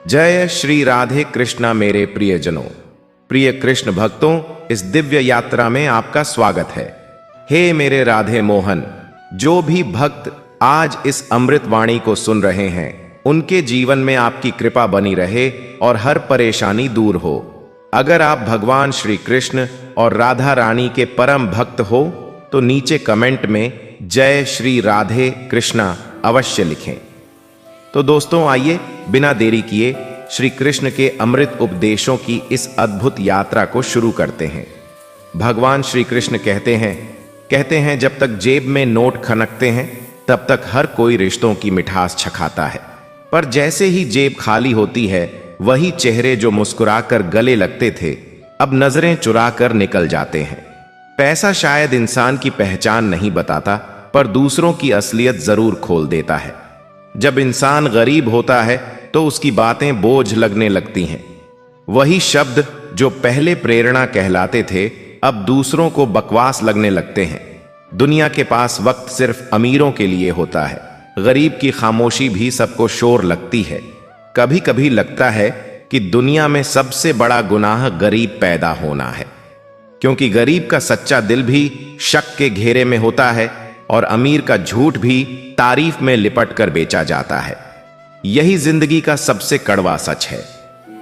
जय श्री राधे कृष्णा मेरे प्रियजनों। प्रिय कृष्ण भक्तों, इस दिव्य यात्रा में आपका स्वागत है। हे मेरे राधे मोहन, जो भी भक्त आज इस अमृत वाणी को सुन रहे हैं, उनके जीवन में आपकी कृपा बनी रहे और हर परेशानी दूर हो। अगर आप भगवान श्री कृष्ण और राधा रानी के परम भक्त हो तो नीचे कमेंट में जय श्री राधे कृष्णा अवश्य लिखें। तो दोस्तों, आइए बिना देरी किए श्री कृष्ण के अमृत उपदेशों की इस अद्भुत यात्रा को शुरू करते हैं। भगवान श्री कृष्ण कहते हैं जब तक जेब में नोट खनकते हैं तब तक हर कोई रिश्तों की मिठास चखाता है, पर जैसे ही जेब खाली होती है वही चेहरे जो मुस्कुराकर गले लगते थे अब नजरें चुरा कर निकल जाते हैं। पैसा शायद इंसान की पहचान नहीं बताता, पर दूसरों की असलियत जरूर खोल देता है। जब इंसान गरीब होता है तो उसकी बातें बोझ लगने लगती हैं। वही शब्द जो पहले प्रेरणा कहलाते थे अब दूसरों को बकवास लगने लगते हैं। दुनिया के पास वक्त सिर्फ अमीरों के लिए होता है। गरीब की खामोशी भी सबको शोर लगती है। कभी कभी लगता है कि दुनिया में सबसे बड़ा गुनाह गरीब पैदा होना है, क्योंकि गरीब का सच्चा दिल भी शक के घेरे में होता है और अमीर का झूठ भी तारीफ में लिपट कर बेचा जाता है। यही जिंदगी का सबसे कड़वा सच है।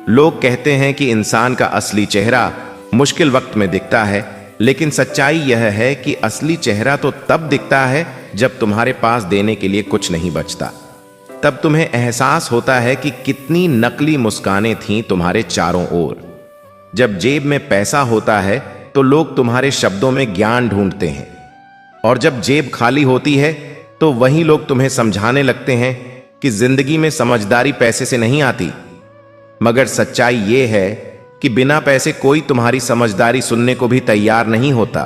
लोग कहते हैं कि इंसान का असली चेहरा मुश्किल वक्त में दिखता है, लेकिन सच्चाई यह है कि असली चेहरा तो तब दिखता है जब तुम्हारे पास देने के लिए कुछ नहीं बचता। तब तुम्हें एहसास होता है कि कितनी नकली मुस्कानें थीं तुम्हारे चारों ओर। जब जेब में पैसा होता है तो लोग तुम्हारे शब्दों में ज्ञान ढूंढते हैं, और जब जेब खाली होती है तो वही लोग तुम्हें समझाने लगते हैं कि जिंदगी में समझदारी पैसे से नहीं आती। मगर सच्चाई ये है कि बिना पैसे कोई तुम्हारी समझदारी सुनने को भी तैयार नहीं होता।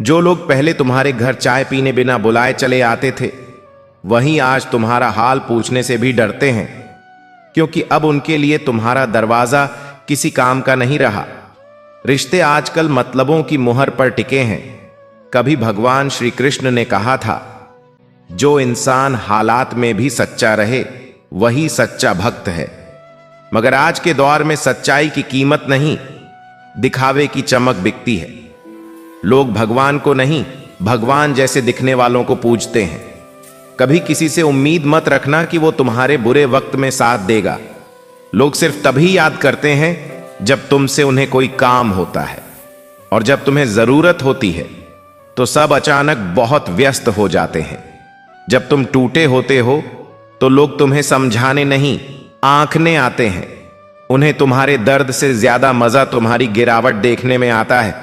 जो लोग पहले तुम्हारे घर चाय पीने बिना बुलाए चले आते थे, वहीं आज तुम्हारा हाल पूछने से भी डरते हैं, क्योंकि अब उनके लिए तुम्हारा दरवाजा किसी काम का नहीं रहा। रिश्ते आजकल मतलबों की मुहर पर टिके हैं। कभी भगवान श्री कृष्ण ने कहा था, जो इंसान हालात में भी सच्चा रहे वही सच्चा भक्त है। मगर आज के दौर में सच्चाई की कीमत नहीं, दिखावे की चमक बिकती है। लोग भगवान को नहीं, भगवान जैसे दिखने वालों को पूजते हैं। कभी किसी से उम्मीद मत रखना कि वो तुम्हारे बुरे वक्त में साथ देगा। लोग सिर्फ तभी याद करते हैं जब तुमसे उन्हें कोई काम होता है, और जब तुम्हें जरूरत होती है तो सब अचानक बहुत व्यस्त हो जाते हैं। जब तुम टूटे होते हो तो लोग तुम्हें समझाने नहीं, आंकने आते हैं। उन्हें तुम्हारे दर्द से ज्यादा मजा तुम्हारी गिरावट देखने में आता है।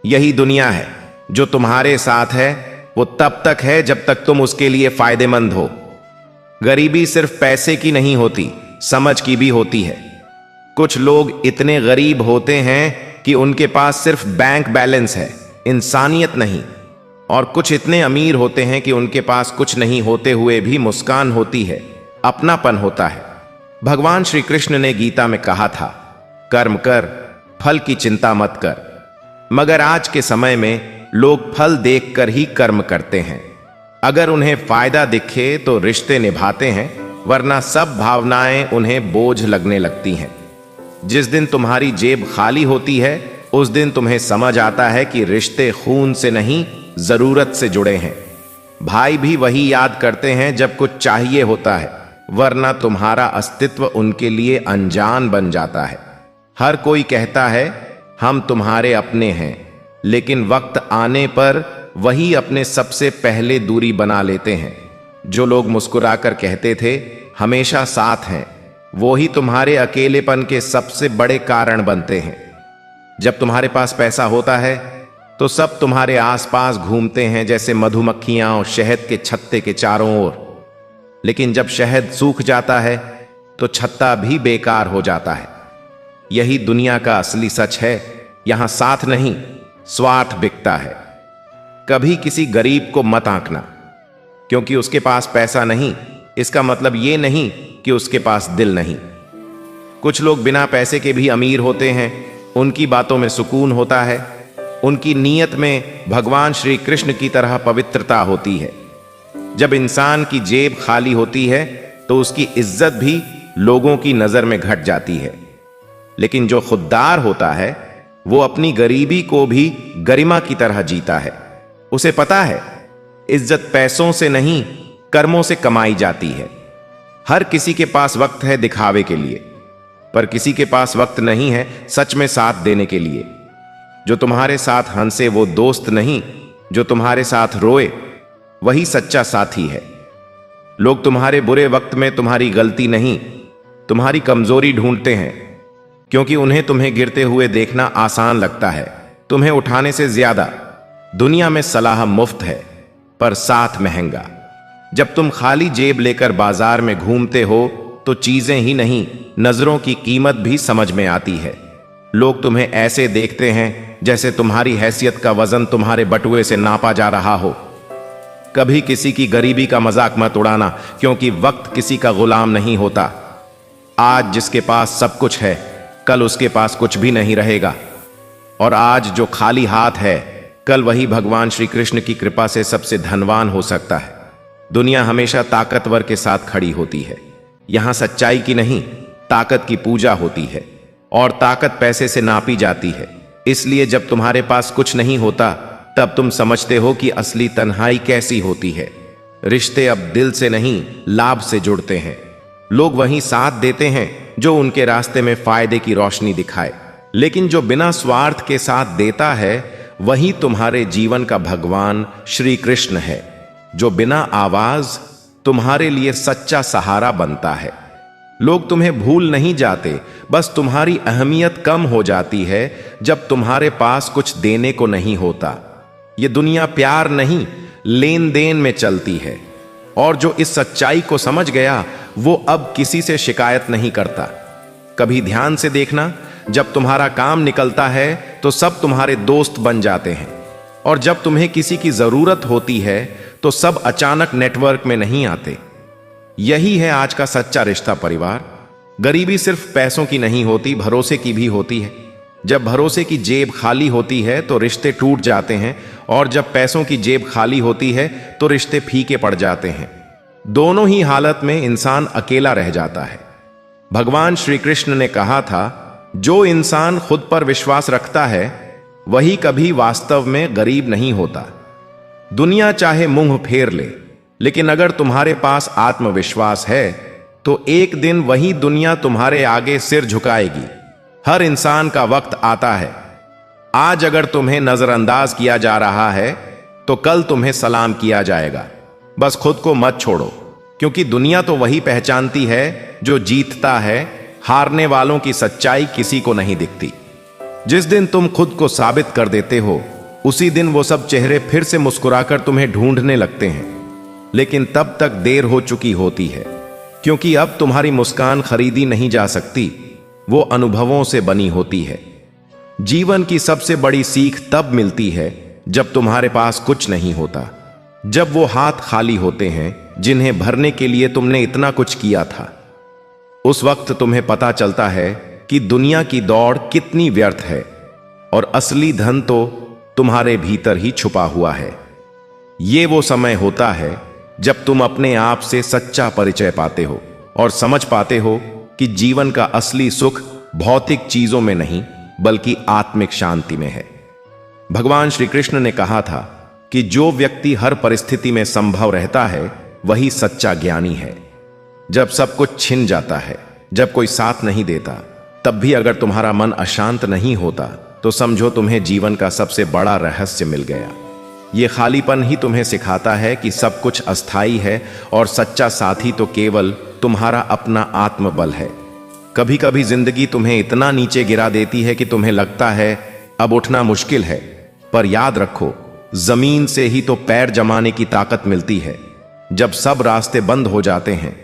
यही दुनिया है। जो तुम्हारे साथ है वो तब तक है जब तक तुम उसके लिए फायदेमंद हो। गरीबी सिर्फ पैसे की नहीं होती, समझ की भी होती है। कुछ लोग इतने गरीब होते हैं कि उनके पास सिर्फ बैंक बैलेंस है, इंसानियत नहीं। और कुछ इतने अमीर होते हैं कि उनके पास कुछ नहीं होते हुए भी मुस्कान होती है, अपनापन होता है। भगवान श्री कृष्ण ने गीता में कहा था, कर्म कर, फल की चिंता मत कर। मगर आज के समय में लोग फल देखकर ही कर्म करते हैं। अगर उन्हें फायदा दिखे तो रिश्ते निभाते हैं, वरना सब भावनाएं उन्हें बोझ लगने लगती हैं। जिस दिन तुम्हारी जेब खाली होती है उस दिन तुम्हें समझ आता है कि रिश्ते खून से नहीं, जरूरत से जुड़े हैं। भाई भी वही याद करते हैं जब कुछ चाहिए होता है, वरना तुम्हारा अस्तित्व उनके लिए अनजान बन जाता है। हर कोई कहता है हम तुम्हारे अपने हैं, लेकिन वक्त आने पर वही अपने सबसे पहले दूरी बना लेते हैं। जो लोग मुस्कुराकर कहते थे हमेशा साथ हैं, वो ही तुम्हारे अकेलेपन के सबसे बड़े कारण बनते हैं। जब तुम्हारे पास पैसा होता है तो सब तुम्हारे आसपास घूमते हैं जैसे मधुमक्खियां और शहद के छत्ते के चारों ओर। लेकिन जब शहद सूख जाता है तो छत्ता भी बेकार हो जाता है। यही दुनिया का असली सच है। यहां साथ नहीं, स्वार्थ बिकता है। कभी किसी गरीब को मत आंकना, क्योंकि उसके पास पैसा नहीं इसका मतलब ये नहीं कि उसके पास दिल नहीं। कुछ लोग बिना पैसे के भी अमीर होते हैं, उनकी बातों में सुकून होता है, उनकी नीयत में भगवान श्री कृष्ण की तरह पवित्रता होती है। जब इंसान की जेब खाली होती है तो उसकी इज्जत भी लोगों की नजर में घट जाती है। लेकिन जो खुददार होता है वो अपनी गरीबी को भी गरिमा की तरह जीता है। उसे पता है इज्जत पैसों से नहीं, कर्मों से कमाई जाती है। हर किसी के पास वक्त है दिखावे के लिए, पर किसी के पास वक्त नहीं है सच में साथ देने के लिए। जो तुम्हारे साथ हंसे वो दोस्त नहीं, जो तुम्हारे साथ रोए वही सच्चा साथी है। लोग तुम्हारे बुरे वक्त में तुम्हारी गलती नहीं, तुम्हारी कमजोरी ढूंढते हैं, क्योंकि उन्हें तुम्हें गिरते हुए देखना आसान लगता है, तुम्हें उठाने से ज्यादा। दुनिया में सलाह मुफ्त है पर साथ महंगा। जब तुम खाली जेब लेकर बाजार में घूमते हो तो चीजें ही नहीं, नजरों की कीमत भी समझ में आती है। लोग तुम्हें ऐसे देखते हैं जैसे तुम्हारी हैसियत का वजन तुम्हारे बटुए से नापा जा रहा हो। कभी किसी की गरीबी का मजाक मत उड़ाना, क्योंकि वक्त किसी का गुलाम नहीं होता। आज जिसके पास सब कुछ है, कल उसके पास कुछ भी नहीं रहेगा। और आज जो खाली हाथ है, कल वही भगवान श्री कृष्ण की कृपा से सबसे धनवान हो सकता है। दुनिया हमेशा ताकतवर के साथ खड़ी होती है। यहां सच्चाई की नहीं, ताकत की पूजा होती है, और ताकत पैसे से नापी जाती है। इसलिए जब तुम्हारे पास कुछ नहीं होता तब तुम समझते हो कि असली तन्हाई कैसी होती है। रिश्ते अब दिल से नहीं, लाभ से जुड़ते हैं। लोग वहीं साथ देते हैं जो उनके रास्ते में फायदे की रोशनी दिखाए, लेकिन जो बिना स्वार्थ के साथ देता है वही तुम्हारे जीवन का भगवान श्री कृष्ण है, जो बिना आवाज तुम्हारे लिए सच्चा सहारा बनता है। लोग तुम्हें भूल नहीं जाते, बस तुम्हारी अहमियत कम हो जाती है जब तुम्हारे पास कुछ देने को नहीं होता। ये दुनिया प्यार नहीं, लेन देन में चलती है, और जो इस सच्चाई को समझ गया वो अब किसी से शिकायत नहीं करता। कभी ध्यान से देखना, जब तुम्हारा काम निकलता है तो सब तुम्हारे दोस्त बन जाते हैं, और जब तुम्हें किसी की जरूरत होती है तो सब अचानक नेटवर्क में नहीं आते। यही है आज का सच्चा रिश्ता परिवार। गरीबी सिर्फ पैसों की नहीं होती, भरोसे की भी होती है। जब भरोसे की जेब खाली होती है तो रिश्ते टूट जाते हैं, और जब पैसों की जेब खाली होती है तो रिश्ते फीके पड़ जाते हैं। दोनों ही हालत में इंसान अकेला रह जाता है। भगवान श्री कृष्ण ने कहा था, जो इंसान खुद पर विश्वास रखता है वही कभी वास्तव में गरीब नहीं होता। दुनिया चाहे मुंह फेर ले, लेकिन अगर तुम्हारे पास आत्मविश्वास है तो एक दिन वही दुनिया तुम्हारे आगे सिर झुकाएगी। हर इंसान का वक्त आता है। आज अगर तुम्हें नजरअंदाज किया जा रहा है तो कल तुम्हें सलाम किया जाएगा। बस खुद को मत छोड़ो, क्योंकि दुनिया तो वही पहचानती है जो जीतता है। हारने वालों की सच्चाई किसी को नहीं दिखती। जिस दिन तुम खुद को साबित कर देते हो, उसी दिन वो सब चेहरे फिर से मुस्कुराकर तुम्हें ढूंढने लगते हैं। लेकिन तब तक देर हो चुकी होती है, क्योंकि अब तुम्हारी मुस्कान खरीदी नहीं जा सकती, वो अनुभवों से बनी होती है। जीवन की सबसे बड़ी सीख तब मिलती है जब तुम्हारे पास कुछ नहीं होता, जब वो हाथ खाली होते हैं जिन्हें भरने के लिए तुमने इतना कुछ किया था। उस वक्त तुम्हें पता चलता है कि दुनिया की दौड़ कितनी व्यर्थ है, और असली धन तो तुम्हारे भीतर ही छुपा हुआ है। ये वो समय होता है जब तुम अपने आप से सच्चा परिचय पाते हो और समझ पाते हो कि जीवन का असली सुख भौतिक चीजों में नहीं, बल्कि आत्मिक शांति में है। भगवान श्री कृष्ण ने कहा था कि जो व्यक्ति हर परिस्थिति में संभव रहता है वही सच्चा ज्ञानी है। जब सब कुछ छिन जाता है, जब कोई साथ नहीं देता, तब भी अगर तुम्हारा मन अशांत नहीं होता तो समझो तुम्हें जीवन का सबसे बड़ा रहस्य मिल गया। ये खालीपन ही तुम्हें सिखाता है कि सब कुछ अस्थाई है, और सच्चा साथी तो केवल तुम्हारा अपना आत्मबल है। कभी कभी जिंदगी तुम्हें इतना नीचे गिरा देती है कि तुम्हें लगता है अब उठना मुश्किल है, पर याद रखो, जमीन से ही तो पैर जमाने की ताकत मिलती है। जब सब रास्ते बंद हो जाते हैं,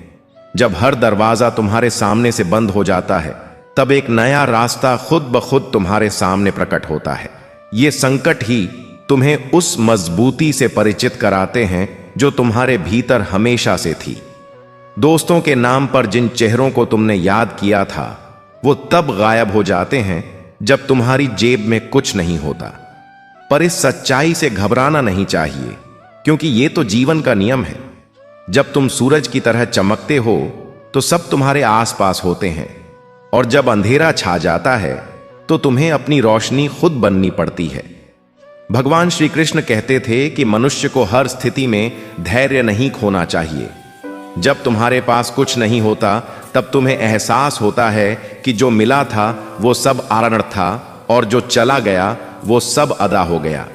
जब हर दरवाजा तुम्हारे सामने से बंद हो जाता है, तब एक नया रास्ता खुद ब खुद तुम्हारे सामने प्रकट होता है। ये संकट ही तुम्हें उस मजबूती से परिचित कराते हैं जो तुम्हारे भीतर हमेशा से थी। दोस्तों के नाम पर जिन चेहरों को तुमने याद किया था, वो तब गायब हो जाते हैं जब तुम्हारी जेब में कुछ नहीं होता। पर इस सच्चाई से घबराना नहीं चाहिए, क्योंकि ये तो जीवन का नियम है। जब तुम सूरज की तरह चमकते हो तो सब तुम्हारे आसपास होते हैं, और जब अंधेरा छा जाता है तो तुम्हें अपनी रोशनी खुद बननी पड़ती है। भगवान श्री कृष्ण कहते थे कि मनुष्य को हर स्थिति में धैर्य नहीं खोना चाहिए। जब तुम्हारे पास कुछ नहीं होता तब तुम्हें एहसास होता है कि जो मिला था वो सब आरण था, और जो चला गया वो सब अदा हो गया।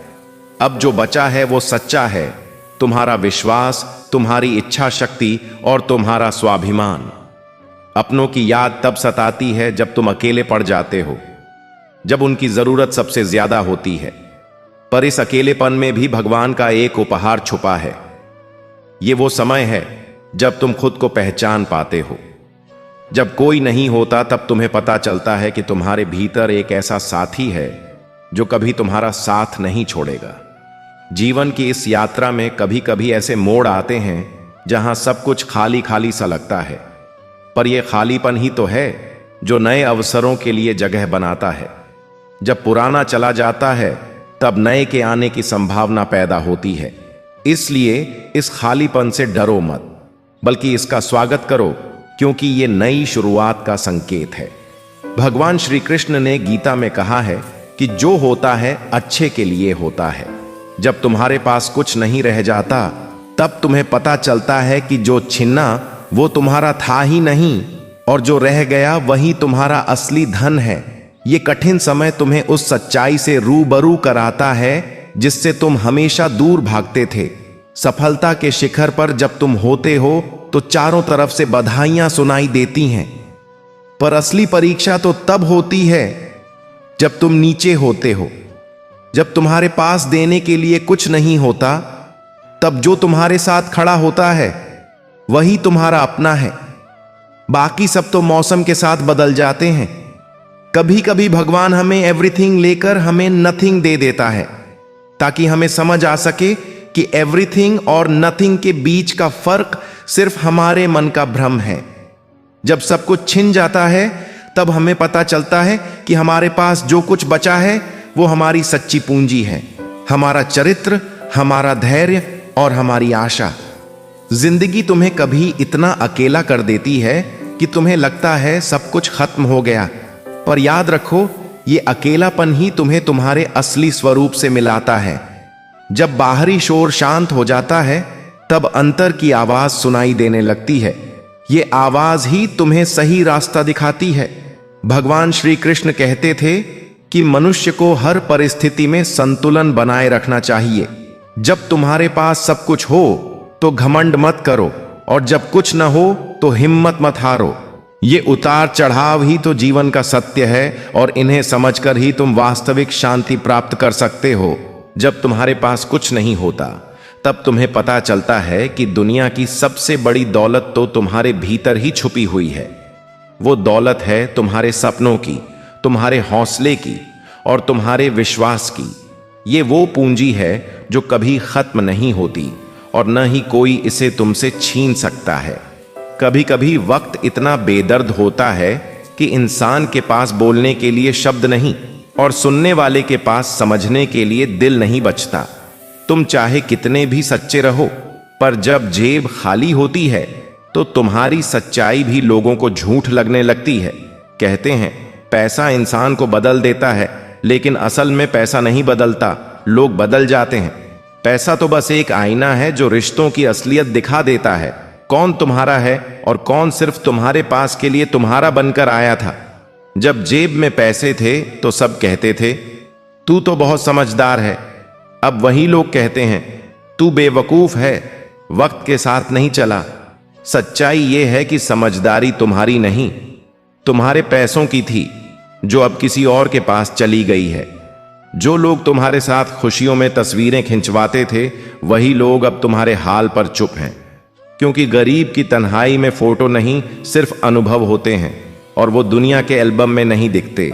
अब जो बचा है वो सच्चा है, तुम्हारा विश्वास, तुम्हारी इच्छा शक्ति और तुम्हारा स्वाभिमान। अपनों की याद तब सताती है जब तुम अकेले पड़ जाते हो, जब उनकी जरूरत सबसे ज्यादा होती है। पर इस अकेलेपन में भी भगवान का एक उपहार छुपा है। ये वो समय है जब तुम खुद को पहचान पाते हो। जब कोई नहीं होता तब तुम्हें पता चलता है कि तुम्हारे भीतर एक ऐसा साथी है जो कभी तुम्हारा साथ नहीं छोड़ेगा। जीवन की इस यात्रा में कभी कभी ऐसे मोड़ आते हैं जहां सब कुछ खाली खाली सा लगता है, पर यह खालीपन ही तो है जो नए अवसरों के लिए जगह बनाता है। जब पुराना चला जाता है तब नए के आने की संभावना पैदा होती है। इसलिए इस खालीपन से डरो मत, बल्कि इसका स्वागत करो, क्योंकि ये नई शुरुआत का संकेत है। भगवान श्री कृष्ण ने गीता में कहा है कि जो होता है अच्छे के लिए होता है। जब तुम्हारे पास कुछ नहीं रह जाता तब तुम्हें पता चलता है कि जो छिन्ना वो तुम्हारा था ही नहीं, और जो रह गया वही तुम्हारा असली धन है। ये कठिन समय तुम्हें उस सच्चाई से रूबरू कराता है जिससे तुम हमेशा दूर भागते थे। सफलता के शिखर पर जब तुम होते हो तो चारों तरफ से बधाइयां सुनाई देती हैं, पर असली परीक्षा तो तब होती है जब तुम नीचे होते हो। जब तुम्हारे पास देने के लिए कुछ नहीं होता, तब जो तुम्हारे साथ खड़ा होता है वही तुम्हारा अपना है। बाकी सब तो मौसम के साथ बदल जाते हैं। कभी कभी भगवान हमें एवरीथिंग लेकर हमें नथिंग दे देता है, ताकि हमें समझ आ सके कि एवरीथिंग और नथिंग के बीच का फर्क सिर्फ हमारे मन का भ्रम है। जब सब कुछ छिन जाता है तब हमें पता चलता है कि हमारे पास जो कुछ बचा है वो हमारी सच्ची पूंजी है, हमारा चरित्र, हमारा धैर्य और हमारी आशा। जिंदगी तुम्हें कभी इतना अकेला कर देती है कि तुम्हें लगता है सब कुछ खत्म हो गया, पर याद रखो ये अकेलापन ही तुम्हें तुम्हारे असली स्वरूप से मिलाता है। जब बाहरी शोर शांत हो जाता है तब अंतर की आवाज सुनाई देने लगती है। ये आवाज ही तुम्हें सही रास्ता दिखाती है। भगवान श्री कृष्ण कहते थे कि मनुष्य को हर परिस्थिति में संतुलन बनाए रखना चाहिए। जब तुम्हारे पास सब कुछ हो तो घमंड मत करो, और जब कुछ न हो तो हिम्मत मत हारो। ये उतार चढ़ाव ही तो जीवन का सत्य है, और इन्हें समझकर ही तुम वास्तविक शांति प्राप्त कर सकते हो। जब तुम्हारे पास कुछ नहीं होता तब तुम्हें पता चलता है कि दुनिया की सबसे बड़ी दौलत तो तुम्हारे भीतर ही छुपी हुई है। वो दौलत है तुम्हारे सपनों की, तुम्हारे हौसले की और तुम्हारे विश्वास की। ये वो पूंजी है जो कभी खत्म नहीं होती, और न ही कोई इसे तुमसे छीन सकता है। कभी कभी वक्त इतना बेदर्द होता है कि इंसान के पास बोलने के लिए शब्द नहीं, और सुनने वाले के पास समझने के लिए दिल नहीं बचता। तुम चाहे कितने भी सच्चे रहो, पर जब जेब खाली होती है तो तुम्हारी सच्चाई भी लोगों को झूठ लगने लगती है। कहते हैं पैसा इंसान को बदल देता है, लेकिन असल में पैसा नहीं बदलता, लोग बदल जाते हैं। पैसा तो बस एक आईना है जो रिश्तों की असलियत दिखा देता है, कौन तुम्हारा है और कौन सिर्फ तुम्हारे पास के लिए तुम्हारा बनकर आया था। जब जेब में पैसे थे तो सब कहते थे तू तो बहुत समझदार है। अब वही लोग कहते हैं तू बेवकूफ है, वक्त के साथ नहीं चला। सच्चाई ये है कि समझदारी तुम्हारी नहीं, तुम्हारे पैसों की थी, जो अब किसी और के पास चली गई है। जो लोग तुम्हारे साथ खुशियों में तस्वीरें खिंचवाते थे, वही लोग अब तुम्हारे हाल पर चुप हैं। क्योंकि गरीब की तन्हाई में फोटो नहीं, सिर्फ अनुभव होते हैं, और वो दुनिया के एल्बम में नहीं दिखते।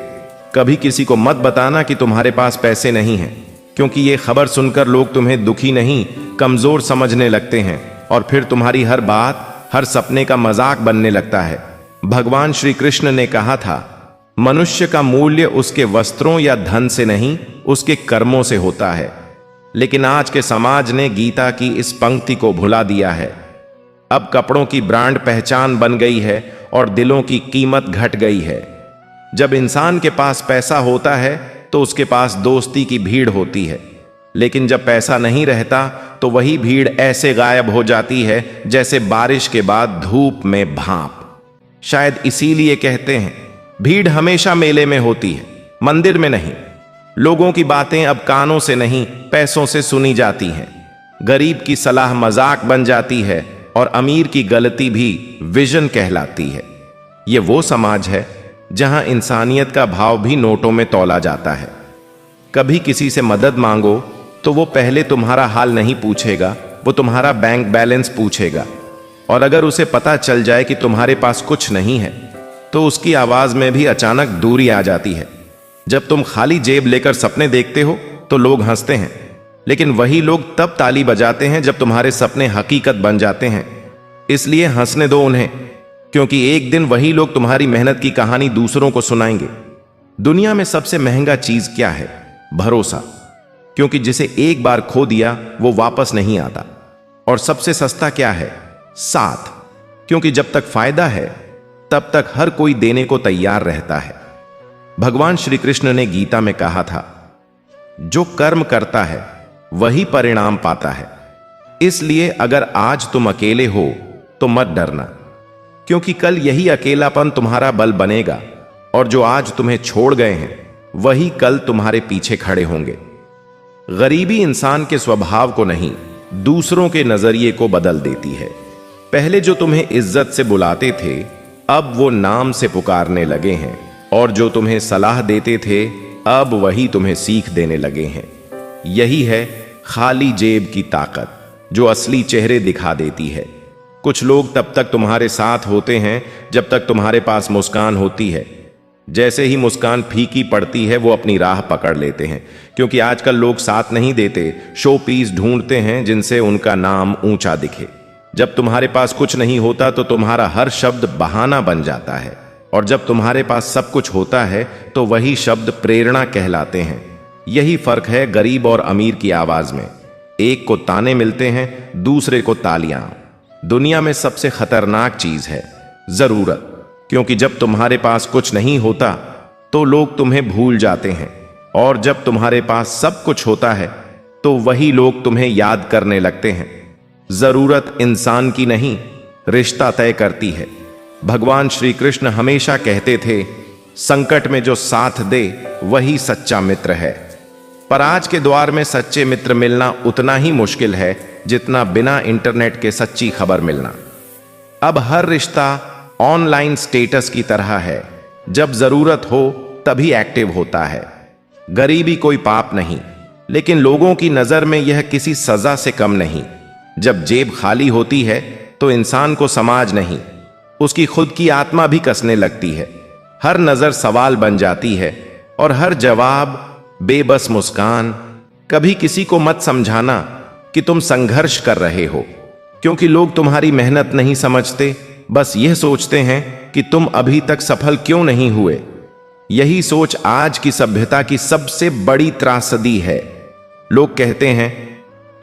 कभी किसी को मत बताना कि तुम्हारे पास पैसे नहीं हैं, क्योंकि ये खबर सुनकर लोग तुम्हें दुखी नहीं, कमजोर समझने लगते हैं, और फिर तुम्हारी हर बात, हर सपने का मजाक बनने लगता है। भगवान श्री कृष्ण ने कहा था, मनुष्य का मूल्य उसके वस्त्रों या धन से नहीं, उसके कर्मों से होता है। लेकिन आज के समाज ने गीता की इस पंक्ति को भुला दिया है। अब कपड़ों की ब्रांड पहचान बन गई है और दिलों की कीमत घट गई है। जब इंसान के पास पैसा होता है तो उसके पास दोस्ती की भीड़ होती है, लेकिन जब पैसा नहीं रहता तो वही भीड़ ऐसे गायब हो जाती है जैसे बारिश के बाद धूप में भाप। शायद इसीलिए कहते हैं भीड़ हमेशा मेले में होती है, मंदिर में नहीं। लोगों की बातें अब कानों से नहीं पैसों से सुनी जाती हैं। गरीब की सलाह मजाक बन जाती है और अमीर की गलती भी विजन कहलाती है। ये वो समाज है जहां इंसानियत का भाव भी नोटों में तौला जाता है। कभी किसी से मदद मांगो तो वो पहले तुम्हारा हाल नहीं पूछेगा, वो तुम्हारा बैंक बैलेंस पूछेगा। और अगर उसे पता चल जाए कि तुम्हारे पास कुछ नहीं है तो उसकी आवाज में भी अचानक दूरी आ जाती है। जब तुम खाली जेब लेकर सपने देखते हो तो लोग हंसते हैं, लेकिन वही लोग तब ताली बजाते हैं जब तुम्हारे सपने हकीकत बन जाते हैं। इसलिए हंसने दो उन्हें, क्योंकि एक दिन वही लोग तुम्हारी मेहनत की कहानी दूसरों को सुनाएंगे। दुनिया में सबसे महंगा चीज क्या है? भरोसा, क्योंकि जिसे एक बार खो दिया वो वापस नहीं आता। और सबसे सस्ता क्या है? साथ, क्योंकि जब तक फायदा है तब तक हर कोई देने को तैयार रहता है। भगवान श्री कृष्ण ने गीता में कहा था, जो कर्म करता है वही परिणाम पाता है। इसलिए अगर आज तुम अकेले हो तो मत डरना, क्योंकि कल यही अकेलापन तुम्हारा बल बनेगा। और जो आज तुम्हें छोड़ गए हैं वही कल तुम्हारे पीछे खड़े होंगे। गरीबी इंसान के स्वभाव को नहीं, दूसरों के नजरिए को बदल देती है। पहले जो तुम्हें इज्जत से बुलाते थे अब वो नाम से पुकारने लगे हैं, और जो तुम्हें सलाह देते थे अब वही तुम्हें सीख देने लगे हैं। यही है खाली जेब की ताकत, जो असली चेहरे दिखा देती है। कुछ लोग तब तक तुम्हारे साथ होते हैं जब तक तुम्हारे पास मुस्कान होती है। जैसे ही मुस्कान फीकी पड़ती है वो अपनी राह पकड़ लेते हैं, क्योंकि आजकल लोग साथ नहीं देते, शो पीस ढूंढते हैं जिनसे उनका नाम ऊंचा दिखे। जब तुम्हारे पास कुछ नहीं होता तो तुम्हारा हर शब्द बहाना बन जाता है, और जब तुम्हारे पास सब कुछ होता है तो वही शब्द प्रेरणा कहलाते हैं। यही फर्क है गरीब और अमीर की आवाज में। एक को ताने मिलते हैं, दूसरे को तालियां। दुनिया में सबसे खतरनाक चीज है जरूरत, क्योंकि जब तुम्हारे पास कुछ नहीं होता तो लोग तुम्हें भूल जाते हैं, और जब तुम्हारे पास सब कुछ होता है तो वही लोग तुम्हें याद करने लगते हैं। जरूरत इंसान की नहीं, रिश्ता तय करती है। भगवान श्री कृष्ण हमेशा कहते थे, संकट में जो साथ दे वही सच्चा मित्र है। पर आज के दौर में सच्चे मित्र मिलना उतना ही मुश्किल है जितना बिना इंटरनेट के सच्ची खबर मिलना। अब हर रिश्ता ऑनलाइन स्टेटस की तरह है, जब जरूरत हो तभी एक्टिव होता है। गरीबी कोई पाप नहीं, लेकिन लोगों की नजर में यह किसी सजा से कम नहीं। जब जेब खाली होती है तो इंसान को समाज नहीं, उसकी खुद की आत्मा भी कसने लगती है। हर नजर सवाल बन जाती है और हर जवाब बेबस मुस्कान। कभी किसी को मत समझाना कि तुम संघर्ष कर रहे हो, क्योंकि लोग तुम्हारी मेहनत नहीं समझते, बस यह सोचते हैं कि तुम अभी तक सफल क्यों नहीं हुए। यही सोच आज की सभ्यता की सबसे बड़ी त्रासदी है। लोग कहते हैं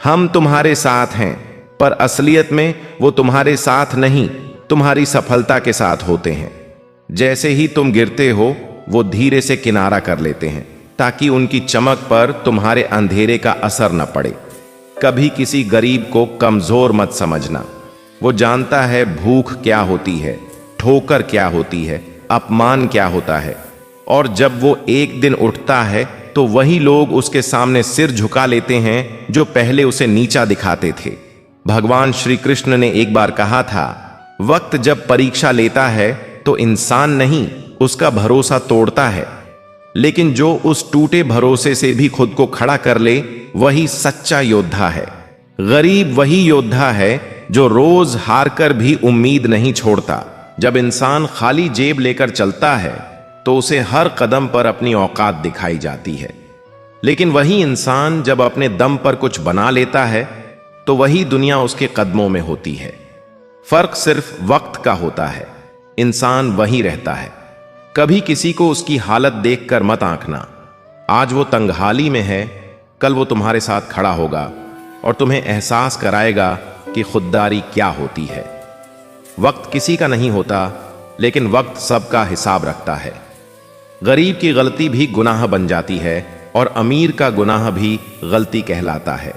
हम तुम्हारे साथ हैं, पर असलियत में वो तुम्हारे साथ नहीं, तुम्हारी सफलता के साथ होते हैं। जैसे ही तुम गिरते हो वो धीरे से किनारा कर लेते हैं, ताकि उनकी चमक पर तुम्हारे अंधेरे का असर न पड़े। कभी किसी गरीब को कमजोर मत समझना, वो जानता है भूख क्या होती है, ठोकर क्या होती है, अपमान क्या होता है। और जब वो एक दिन उठता है तो वही लोग उसके सामने सिर झुका लेते हैं जो पहले उसे नीचा दिखाते थे। भगवान श्री कृष्ण ने एक बार कहा था, वक्त जब परीक्षा लेता है तो इंसान नहीं उसका भरोसा तोड़ता है, लेकिन जो उस टूटे भरोसे से भी खुद को खड़ा कर ले वही सच्चा योद्धा है। गरीब वही योद्धा है जो रोज हार कर भी उम्मीद नहीं छोड़ता। जब इंसान खाली जेब लेकर चलता है तो उसे हर कदम पर अपनी औकात दिखाई जाती है, लेकिन वही इंसान जब अपने दम पर कुछ बना लेता है तो वही दुनिया उसके कदमों में होती है। फर्क सिर्फ वक्त का होता है, इंसान वही रहता है। कभी किसी को उसकी हालत देखकर मत आंकना। आज वो तंगहाली में है, कल वो तुम्हारे साथ खड़ा होगा और तुम्हें एहसास कराएगा कि खुददारी क्या होती है। वक्त किसी का नहीं होता, लेकिन वक्त सबका हिसाब रखता है। गरीब की गलती भी गुनाह बन जाती है और अमीर का गुनाह भी गलती कहलाता है।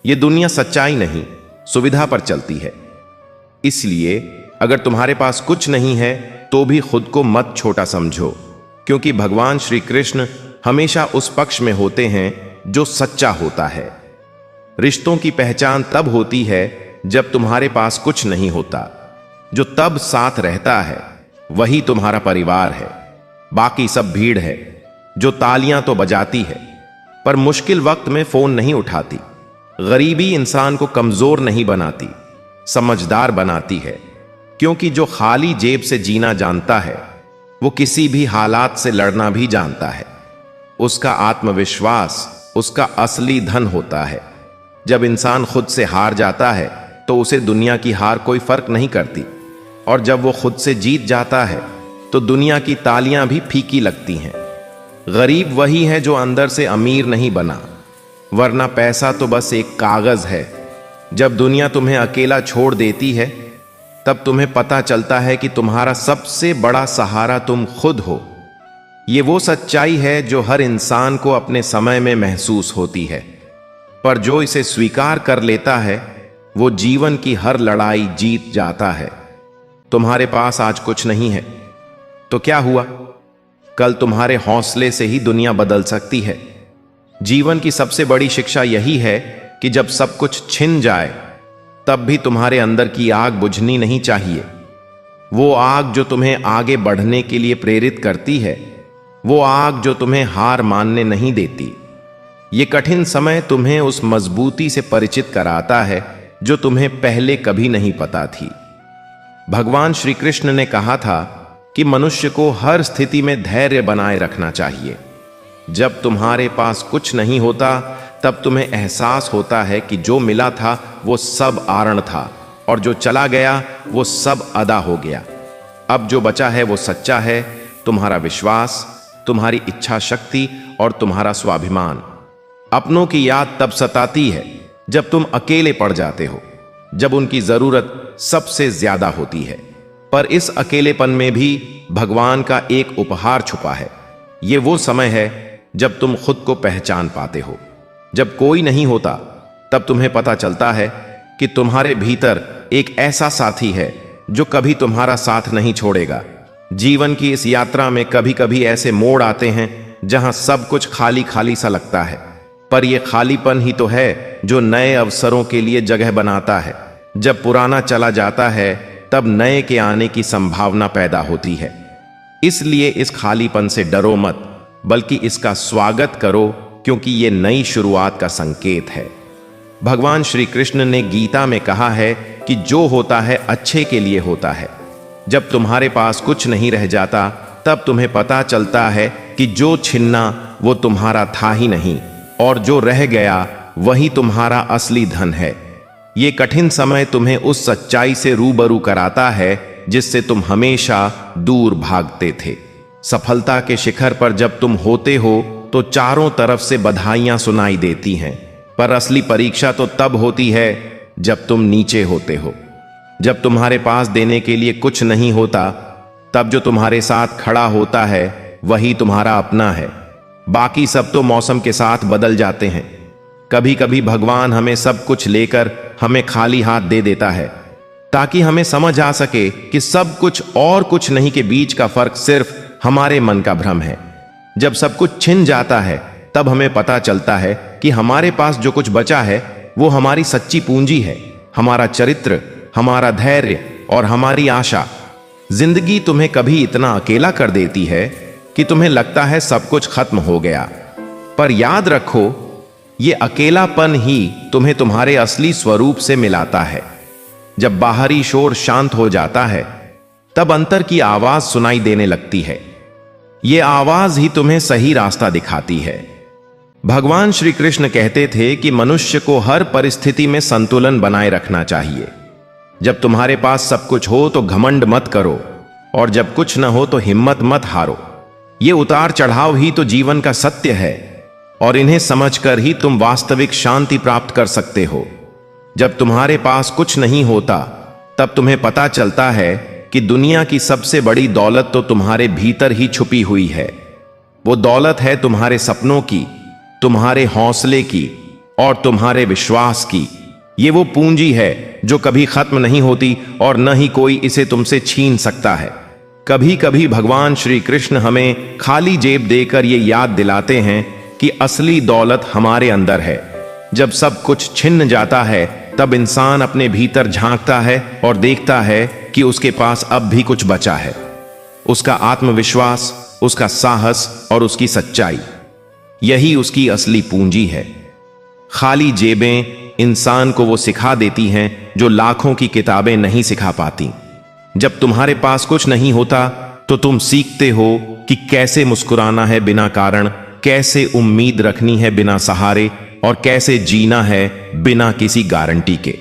यह दुनिया सच्चाई नहीं, सुविधा पर चलती है। इसलिए अगर तुम्हारे पास कुछ नहीं है तो भी खुद को मत छोटा समझो, क्योंकि भगवान श्री कृष्ण हमेशा उस पक्ष में होते हैं जो सच्चा होता है। रिश्तों की पहचान तब होती है जब तुम्हारे पास कुछ नहीं होता। जो तब साथ रहता है वही तुम्हारा परिवार है, बाकी सब भीड़ है जो तालियां तो बजाती है पर मुश्किल वक्त में फोन नहीं उठाती। गरीबी इंसान को कमजोर नहीं बनाती, समझदार बनाती है, क्योंकि जो खाली जेब से जीना जानता है वो किसी भी हालात से लड़ना भी जानता है। उसका आत्मविश्वास उसका असली धन होता है। जब इंसान खुद से हार जाता है तो उसे दुनिया की हार कोई फर्क नहीं करती, और जब वो खुद से जीत जाता है तो दुनिया की तालियां भी फीकी लगती हैं। गरीब वही है जो अंदर से अमीर नहीं बना, वरना पैसा तो बस एक कागज है। जब दुनिया तुम्हें अकेला छोड़ देती है तब तुम्हें पता चलता है कि तुम्हारा सबसे बड़ा सहारा तुम खुद हो। ये वो सच्चाई है जो हर इंसान को अपने समय में महसूस होती है, पर जो इसे स्वीकार कर लेता है वो जीवन की हर लड़ाई जीत जाता है। तुम्हारे पास आज कुछ नहीं है तो क्या हुआ, कल तुम्हारे हौसले से ही दुनिया बदल सकती है। जीवन की सबसे बड़ी शिक्षा यही है कि जब सब कुछ छिन जाए तब भी तुम्हारे अंदर की आग बुझनी नहीं चाहिए। वो आग जो तुम्हें आगे बढ़ने के लिए प्रेरित करती है, वो आग जो तुम्हें हार मानने नहीं देती। ये कठिन समय तुम्हें उस मजबूती से परिचित कराता है जो तुम्हें पहले कभी नहीं पता थी। भगवान श्री कृष्ण ने कहा था कि मनुष्य को हर स्थिति में धैर्य बनाए रखना चाहिए। जब तुम्हारे पास कुछ नहीं होता तब तुम्हें एहसास होता है कि जो मिला था वो सब आरण था और जो चला गया वो सब अदा हो गया। अब जो बचा है वो सच्चा है, तुम्हारा विश्वास, तुम्हारी इच्छा शक्ति और तुम्हारा स्वाभिमान। अपनों की याद तब सताती है जब तुम अकेले पड़ जाते हो, जब उनकी जरूरत सबसे ज्यादा होती है। पर इस अकेलेपन में भी भगवान का एक उपहार छुपा है। ये वो समय है जब तुम खुद को पहचान पाते हो। जब कोई नहीं होता तब तुम्हें पता चलता है कि तुम्हारे भीतर एक ऐसा साथी है जो कभी तुम्हारा साथ नहीं छोड़ेगा। जीवन की इस यात्रा में कभी कभी ऐसे मोड़ आते हैं जहां सब कुछ खाली खाली सा लगता है, पर यह खालीपन ही तो है जो नए अवसरों के लिए जगह बनाता है। जब पुराना चला जाता है तब नए के आने की संभावना पैदा होती है। इसलिए इस खालीपन से डरो मत, बल्कि इसका स्वागत करो, क्योंकि यह नई शुरुआत का संकेत है। भगवान श्री कृष्ण ने गीता में कहा है कि जो होता है अच्छे के लिए होता है। जब तुम्हारे पास कुछ नहीं रह जाता तब तुम्हें पता चलता है कि जो छिन्ना वो तुम्हारा था ही नहीं, और जो रह गया वही तुम्हारा असली धन है। ये कठिन समय तुम्हें उस सच्चाई से रूबरू कराता है जिससे तुम हमेशा दूर भागते थे। सफलता के शिखर पर जब तुम होते हो तो चारों तरफ से बधाइयां सुनाई देती हैं, पर असली परीक्षा तो तब होती है जब तुम नीचे होते हो। जब तुम्हारे पास देने के लिए कुछ नहीं होता तब जो तुम्हारे साथ खड़ा होता है वही तुम्हारा अपना है। बाकी सब तो मौसम के साथ बदल जाते हैं। कभी कभी भगवान हमें सब कुछ लेकर हमें खाली हाथ दे देता है, ताकि हमें समझ आ सके कि सब कुछ और कुछ नहीं के बीच का फर्क सिर्फ हमारे मन का भ्रम है। जब सब कुछ छिन जाता है तब हमें पता चलता है कि हमारे पास जो कुछ बचा है वो हमारी सच्ची पूंजी है, हमारा चरित्र, हमारा धैर्य और हमारी आशा। जिंदगी तुम्हें कभी इतना अकेला कर देती है कि तुम्हें लगता है सब कुछ खत्म हो गया, पर याद रखो ये अकेलापन ही तुम्हें तुम्हारे असली स्वरूप से मिलाता है। जब बाहरी शोर शांत हो जाता है तब अंतर की आवाज सुनाई देने लगती है। ये आवाज ही तुम्हें सही रास्ता दिखाती है। भगवान श्री कृष्ण कहते थे कि मनुष्य को हर परिस्थिति में संतुलन बनाए रखना चाहिए। जब तुम्हारे पास सब कुछ हो तो घमंड मत करो, और जब कुछ न हो तो हिम्मत मत हारो। ये उतार चढ़ाव ही तो जीवन का सत्य है, और इन्हें समझकर ही तुम वास्तविक शांति प्राप्त कर सकते हो। जब तुम्हारे पास कुछ नहीं होता तब तुम्हें पता चलता है कि दुनिया की सबसे बड़ी दौलत तो तुम्हारे भीतर ही छुपी हुई है। वो दौलत है तुम्हारे सपनों की, तुम्हारे हौसले की और तुम्हारे विश्वास की। ये वो पूंजी है जो कभी खत्म नहीं होती और न ही कोई इसे तुमसे छीन सकता है। कभी कभी भगवान श्री कृष्ण हमें खाली जेब देकर ये याद दिलाते हैं कि असली दौलत हमारे अंदर है। जब सब कुछ छिन्न जाता है तब इंसान अपने भीतर झांकता है और देखता है कि उसके पास अब भी कुछ बचा है। उसका आत्मविश्वास, उसका साहस और उसकी सच्चाई, यही उसकी असली पूंजी है। खाली जेबें इंसान को वो सिखा देती हैं जो लाखों की किताबें नहीं सिखा पाती। जब तुम्हारे पास कुछ नहीं होता तो तुम सीखते हो कि कैसे मुस्कुराना है बिना कारण, कैसे उम्मीद रखनी है बिना सहारे और कैसे जीना है बिना किसी गारंटी के।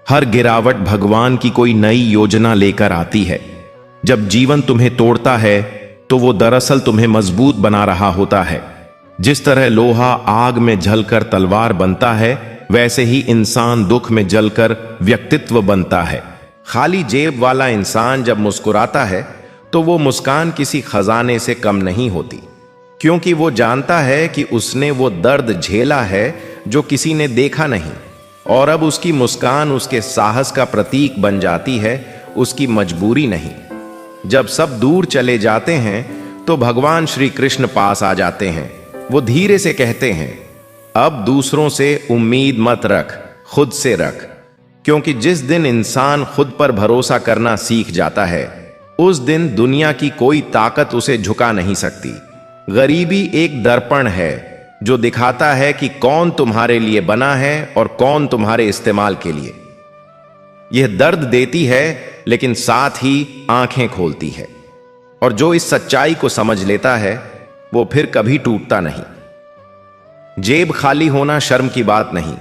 हर गिरावट भगवान की कोई नई योजना लेकर आती है। जब जीवन तुम्हें तोड़ता है तो वो दरअसल तुम्हें मजबूत बना रहा होता है। जिस तरह लोहा आग में जलकर तलवार बनता है, वैसे ही इंसान दुख में जलकर व्यक्तित्व बनता है। खाली जेब वाला इंसान जब मुस्कुराता है तो वो मुस्कान किसी खजाने से कम नहीं होती, क्योंकि वो जानता है कि उसने वो दर्द झेला है जो किसी ने देखा नहीं, और अब उसकी मुस्कान उसके साहस का प्रतीक बन जाती है, उसकी मजबूरी नहीं। जब सब दूर चले जाते हैं तो भगवान श्री कृष्ण पास आ जाते हैं। वो धीरे से कहते हैं, अब दूसरों से उम्मीद मत रख, खुद से रख। क्योंकि जिस दिन इंसान खुद पर भरोसा करना सीख जाता है, उस दिन दुनिया की कोई ताकत उसे झुका नहीं सकती। गरीबी एक दर्पण है जो दिखाता है कि कौन तुम्हारे लिए बना है और कौन तुम्हारे इस्तेमाल के लिए। यह दर्द देती है लेकिन साथ ही आंखें खोलती है, और जो इस सच्चाई को समझ लेता है वो फिर कभी टूटता नहीं। जेब खाली होना शर्म की बात नहीं,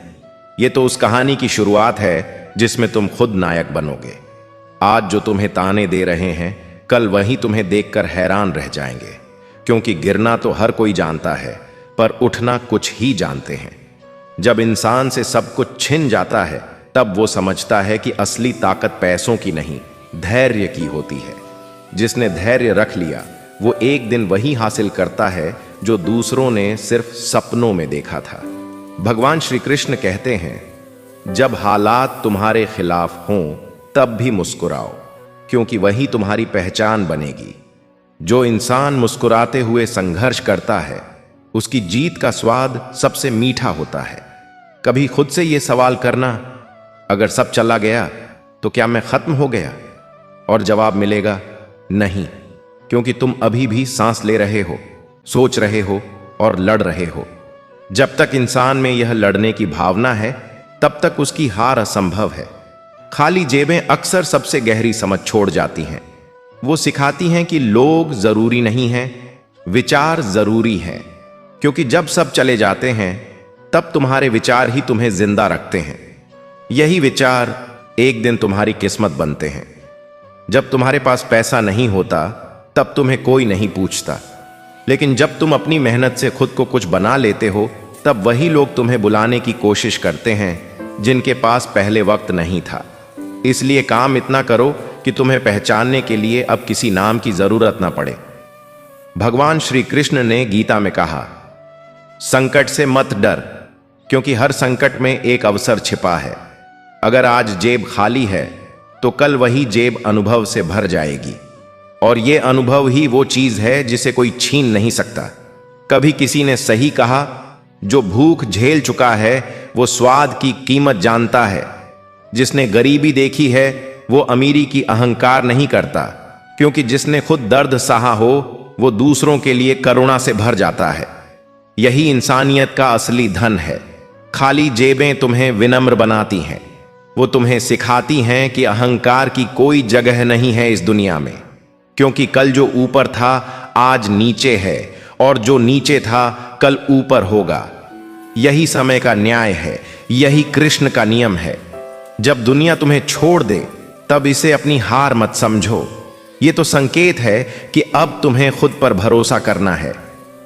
ये तो उस कहानी की शुरुआत है जिसमें तुम खुद नायक बनोगे। आज जो तुम्हें ताने दे रहे हैं, कल वही तुम्हें देखकर हैरान रह जाएंगे। क्योंकि गिरना तो हर कोई जानता है, पर उठना कुछ ही जानते हैं। जब इंसान से सब कुछ छिन जाता है तब वो समझता है कि असली ताकत पैसों की नहीं, धैर्य की होती है। जिसने धैर्य रख लिया वो एक दिन वही हासिल करता है जो दूसरों ने सिर्फ सपनों में देखा था। भगवान श्री कृष्ण कहते हैं, जब हालात तुम्हारे खिलाफ हों तब भी मुस्कुराओ, क्योंकि वही तुम्हारी पहचान बनेगी। जो इंसान मुस्कुराते हुए संघर्ष करता है, उसकी जीत का स्वाद सबसे मीठा होता है। कभी खुद से यह सवाल करना, अगर सब चला गया तो क्या मैं खत्म हो गया? और जवाब मिलेगा, नहीं, क्योंकि तुम अभी भी सांस ले रहे हो, सोच रहे हो और लड़ रहे हो। जब तक इंसान में यह लड़ने की भावना है, तब तक उसकी हार असंभव है। खाली जेबें अक्सर सबसे गहरी समझ छोड़ जाती हैं। वो सिखाती हैं कि लोग जरूरी नहीं हैं, विचार जरूरी हैं। क्योंकि जब सब चले जाते हैं तब तुम्हारे विचार ही तुम्हें जिंदा रखते हैं। यही विचार एक दिन तुम्हारी किस्मत बनते हैं। जब तुम्हारे पास पैसा नहीं होता तब तुम्हें कोई नहीं पूछता, लेकिन जब तुम अपनी मेहनत से खुद को कुछ बना लेते हो तब वही लोग तुम्हें बुलाने की कोशिश करते हैं जिनके पास पहले वक्त नहीं था। इसलिए काम इतना करो कि तुम्हें पहचानने के लिए अब किसी नाम की जरूरत ना पड़े। भगवान श्री कृष्ण ने गीता में कहा, संकट से मत डर, क्योंकि हर संकट में एक अवसर छिपा है। अगर आज जेब खाली है तो कल वही जेब अनुभव से भर जाएगी, और ये अनुभव ही वो चीज है जिसे कोई छीन नहीं सकता। कभी किसी ने सही कहा, जो भूख झेल चुका है वो स्वाद की कीमत जानता है। जिसने गरीबी देखी है वो अमीरी की अहंकार नहीं करता, क्योंकि जिसने खुद दर्द सहा हो वो दूसरों के लिए करुणा से भर जाता है। यही इंसानियत का असली धन है। खाली जेबें तुम्हें विनम्र बनाती हैं। वो तुम्हें सिखाती हैं कि अहंकार की कोई जगह नहीं है इस दुनिया में, क्योंकि कल जो ऊपर था आज नीचे है, और जो नीचे था कल ऊपर होगा। यही समय का न्याय है, यही कृष्ण का नियम है। जब दुनिया तुम्हें छोड़ दे तब इसे अपनी हार मत समझो। ये तो संकेत है कि अब तुम्हें खुद पर भरोसा करना है।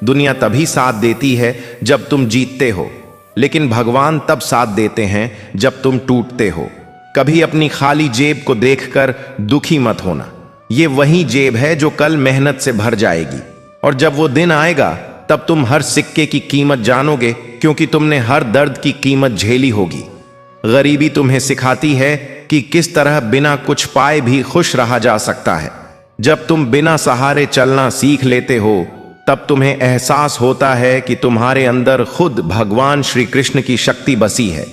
दुनिया तभी साथ देती है जब तुम जीतते हो, लेकिन भगवान तब साथ देते हैं जब तुम टूटते हो। कभी अपनी खाली जेब को देखकर दुखी मत होना। ये वही जेब है जो कल मेहनत से भर जाएगी, और जब वो दिन आएगा तब तुम हर सिक्के की कीमत जानोगे, क्योंकि तुमने हर दर्द की कीमत झेली होगी। गरीबी तुम्हें सिखाती है कि किस तरह बिना कुछ पाए भी खुश रहा जा सकता है। जब तुम बिना सहारे चलना सीख लेते हो तब तुम्हें एहसास होता है कि तुम्हारे अंदर खुद भगवान श्री कृष्ण की शक्ति बसी है।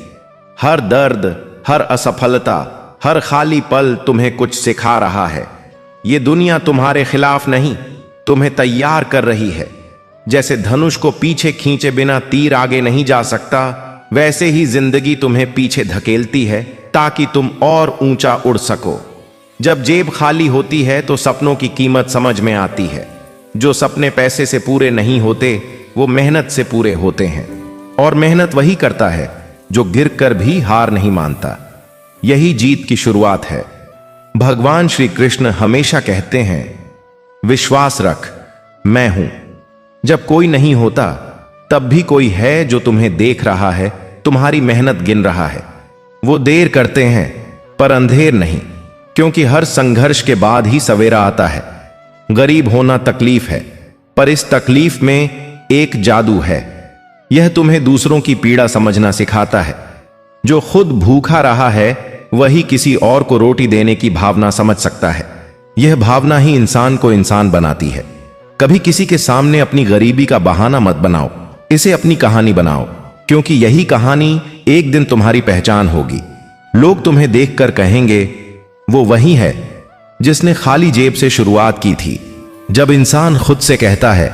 हर दर्द, हर असफलता, हर खाली पल तुम्हें कुछ सिखा रहा है। ये दुनिया तुम्हारे खिलाफ नहीं, तुम्हें तैयार कर रही है। जैसे धनुष को पीछे खींचे बिना तीर आगे नहीं जा सकता, वैसे ही जिंदगी तुम्हें पीछे धकेलती है ताकि तुम और ऊंचा उड़ सको। जब जेब खाली होती है तो सपनों की कीमत समझ में आती है। जो सपने पैसे से पूरे नहीं होते वो मेहनत से पूरे होते हैं, और मेहनत वही करता है जो गिरकर भी हार नहीं मानता। यही जीत की शुरुआत है। भगवान श्री कृष्ण हमेशा कहते हैं, विश्वास रख, मैं हूं। जब कोई नहीं होता तब भी कोई है जो तुम्हें देख रहा है, तुम्हारी मेहनत गिन रहा है। वो देर करते हैं पर अंधेर नहीं, क्योंकि हर संघर्ष के बाद ही सवेरा आता है। गरीब होना तकलीफ है, पर इस तकलीफ में एक जादू है। यह तुम्हें दूसरों की पीड़ा समझना सिखाता है। जो खुद भूखा रहा है वही किसी और को रोटी देने की भावना समझ सकता है। यह भावना ही इंसान को इंसान बनाती है। कभी किसी के सामने अपनी गरीबी का बहाना मत बनाओ, इसे अपनी कहानी बनाओ, क्योंकि यही कहानी एक दिन तुम्हारी पहचान होगी। लोग तुम्हें देखकर कहेंगे, वो वही है जिसने खाली जेब से शुरुआत की थी। जब इंसान खुद से कहता है,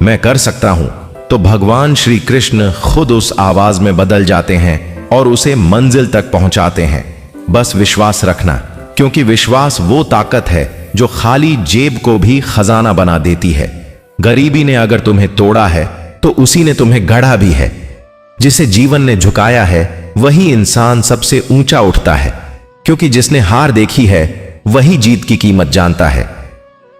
मैं कर सकता हूं, तो भगवान श्री कृष्ण खुद उस आवाज में बदल जाते हैं और उसे मंजिल तक पहुंचाते हैं। बस विश्वास रखना, क्योंकि विश्वास वो ताकत है जो खाली जेब को भी खजाना बना देती है। गरीबी ने अगर तुम्हें तोड़ा है तो उसी ने तुम्हें गढ़ा भी है। जिसे जीवन ने झुकाया है वही इंसान सबसे ऊंचा उठता है, क्योंकि जिसने हार देखी है वही जीत की कीमत जानता है।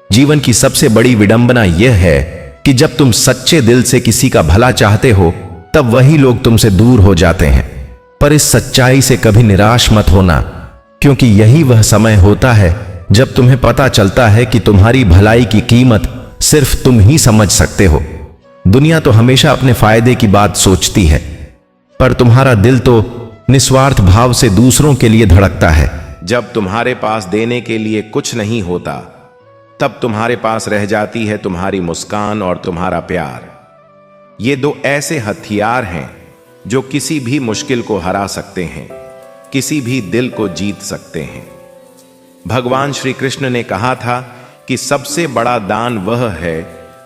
जीवन की सबसे बड़ी विडंबना यह है कि जब तुम सच्चे दिल से किसी का भला चाहते हो तब वही लोग तुमसे दूर हो जाते हैं। पर इस सच्चाई से कभी निराश मत होना, क्योंकि यही वह समय होता है जब तुम्हें पता चलता है कि तुम्हारी भलाई की कीमत सिर्फ तुम ही समझ सकते हो। दुनिया तो हमेशा अपने फायदे की बात सोचती है, पर तुम्हारा दिल तो निस्वार्थ भाव से दूसरों के लिए धड़कता है। जब तुम्हारे पास देने के लिए कुछ नहीं होता तब तुम्हारे पास रह जाती है तुम्हारी मुस्कान और तुम्हारा प्यार। ये दो ऐसे हथियार हैं जो किसी भी मुश्किल को हरा सकते हैं, किसी भी दिल को जीत सकते हैं। भगवान श्री कृष्ण ने कहा था कि सबसे बड़ा दान वह है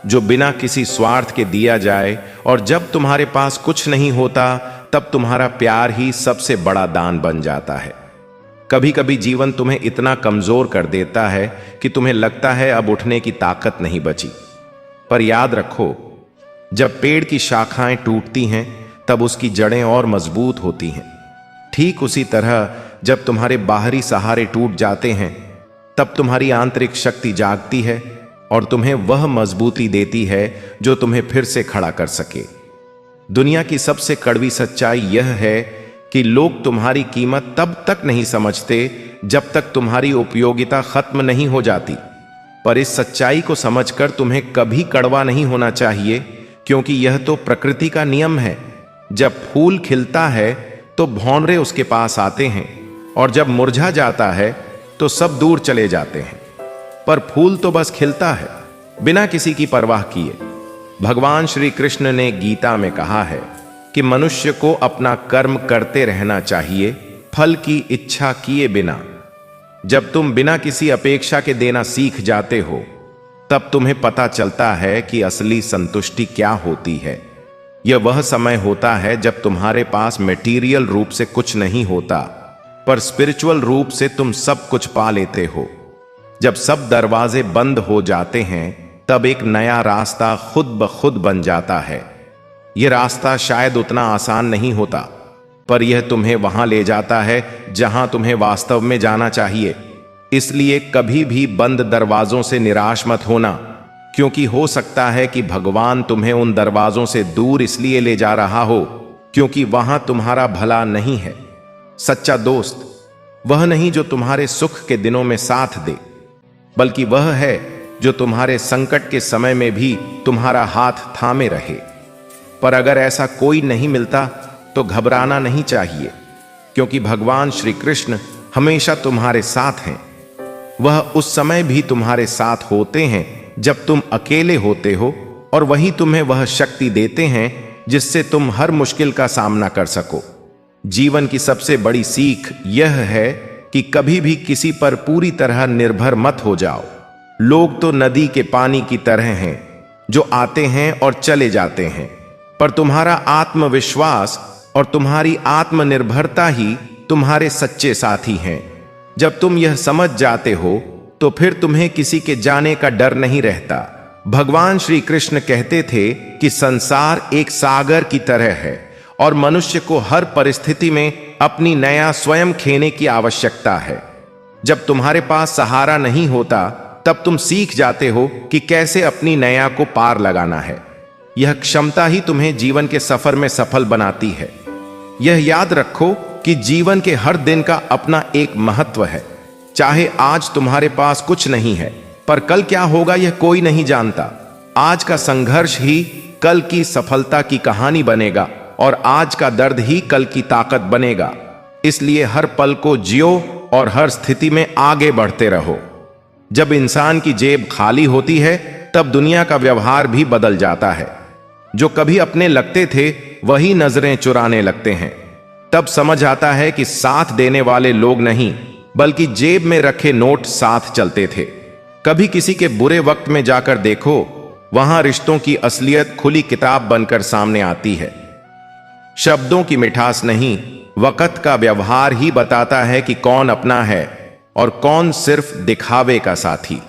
जो बिना किसी स्वार्थ के दिया जाए, और जब तुम्हारे पास कुछ नहीं होता तब तुम्हारा प्यार ही सबसे बड़ा दान बन जाता है। कभी कभी जीवन तुम्हें इतना कमजोर कर देता है कि तुम्हें लगता है अब उठने की ताकत नहीं बची। पर याद रखो, जब पेड़ की शाखाएं टूटती हैं तब उसकी जड़ें और मजबूत होती हैं। ठीक उसी तरह जब तुम्हारे बाहरी सहारे टूट जाते हैं तब तुम्हारी आंतरिक शक्ति जागती है और तुम्हें वह मजबूती देती है जो तुम्हें फिर से खड़ा कर सके। दुनिया की सबसे कड़वी सच्चाई यह है कि लोग तुम्हारी कीमत तब तक नहीं समझते जब तक तुम्हारी उपयोगिता खत्म नहीं हो जाती। पर इस सच्चाई को समझकर तुम्हें कभी कड़वा नहीं होना चाहिए, क्योंकि यह तो प्रकृति का नियम है। जब फूल खिलता है तो भौंरे उसके पास आते हैं, और जब मुरझा जाता है तो सब दूर चले जाते हैं। पर फूल तो बस खिलता है, बिना किसी की परवाह किए। भगवान श्री कृष्ण ने गीता में कहा है कि मनुष्य को अपना कर्म करते रहना चाहिए, फल की इच्छा किए बिना। जब तुम बिना किसी अपेक्षा के देना सीख जाते हो तब तुम्हें पता चलता है कि असली संतुष्टि क्या होती है। यह वह समय होता है जब तुम्हारे पास मटेरियल रूप से कुछ नहीं होता, पर स्पिरिचुअल रूप से तुम सब कुछ पा लेते हो। जब सब दरवाजे बंद हो जाते हैं तब एक नया रास्ता खुद ब खुद बन जाता है। यह रास्ता शायद उतना आसान नहीं होता, पर यह तुम्हें वहां ले जाता है जहां तुम्हें वास्तव में जाना चाहिए। इसलिए कभी भी बंद दरवाजों से निराश मत होना, क्योंकि हो सकता है कि भगवान तुम्हें उन दरवाजों से दूर इसलिए ले जा रहा हो क्योंकि वहां तुम्हारा भला नहीं है। सच्चा दोस्त वह नहीं जो तुम्हारे सुख के दिनों में साथ दे, बल्कि वह है जो तुम्हारे संकट के समय में भी तुम्हारा हाथ थामे रहे। पर अगर ऐसा कोई नहीं मिलता तो घबराना नहीं चाहिए, क्योंकि भगवान श्री कृष्ण हमेशा तुम्हारे साथ हैं। वह उस समय भी तुम्हारे साथ होते हैं जब तुम अकेले होते हो, और वही तुम्हें वह शक्ति देते हैं जिससे तुम हर मुश्किल का सामना कर सको। जीवन की सबसे बड़ी सीख यह है कि कभी भी किसी पर पूरी तरह निर्भर मत हो जाओ। लोग तो नदी के पानी की तरह हैं, जो आते हैं और चले जाते हैं, पर तुम्हारा आत्मविश्वास और तुम्हारी आत्मनिर्भरता ही तुम्हारे सच्चे साथी हैं। जब तुम यह समझ जाते हो तो फिर तुम्हें किसी के जाने का डर नहीं रहता। भगवान श्री कृष्ण कहते थे कि संसार एक सागर की तरह है और मनुष्य को हर परिस्थिति में अपनी नया स्वयं खेने की आवश्यकता है। जब तुम्हारे पास सहारा नहीं होता तब तुम सीख जाते हो कि कैसे अपनी नया को पार लगाना है। यह क्षमता ही तुम्हें जीवन के सफर में सफल बनाती है। यह याद रखो कि जीवन के हर दिन का अपना एक महत्व है। चाहे आज तुम्हारे पास कुछ नहीं है, पर कल क्या होगा यह कोई नहीं जानता। आज का संघर्ष ही कल की सफलता की कहानी बनेगा और आज का दर्द ही कल की ताकत बनेगा। इसलिए हर पल को जियो और हर स्थिति में आगे बढ़ते रहो। जब इंसान की जेब खाली होती है तब दुनिया का व्यवहार भी बदल जाता है। जो कभी अपने लगते थे वही नजरें चुराने लगते हैं। तब समझ आता है कि साथ देने वाले लोग नहीं, बल्कि जेब में रखे नोट साथ चलते थे। कभी किसी के बुरे वक्त में जाकर देखो, वहां रिश्तों की असलियत खुली किताब बनकर सामने आती है। शब्दों की मिठास नहीं, वक्त का व्यवहार ही बताता है कि कौन अपना है और कौन सिर्फ दिखावे का साथी।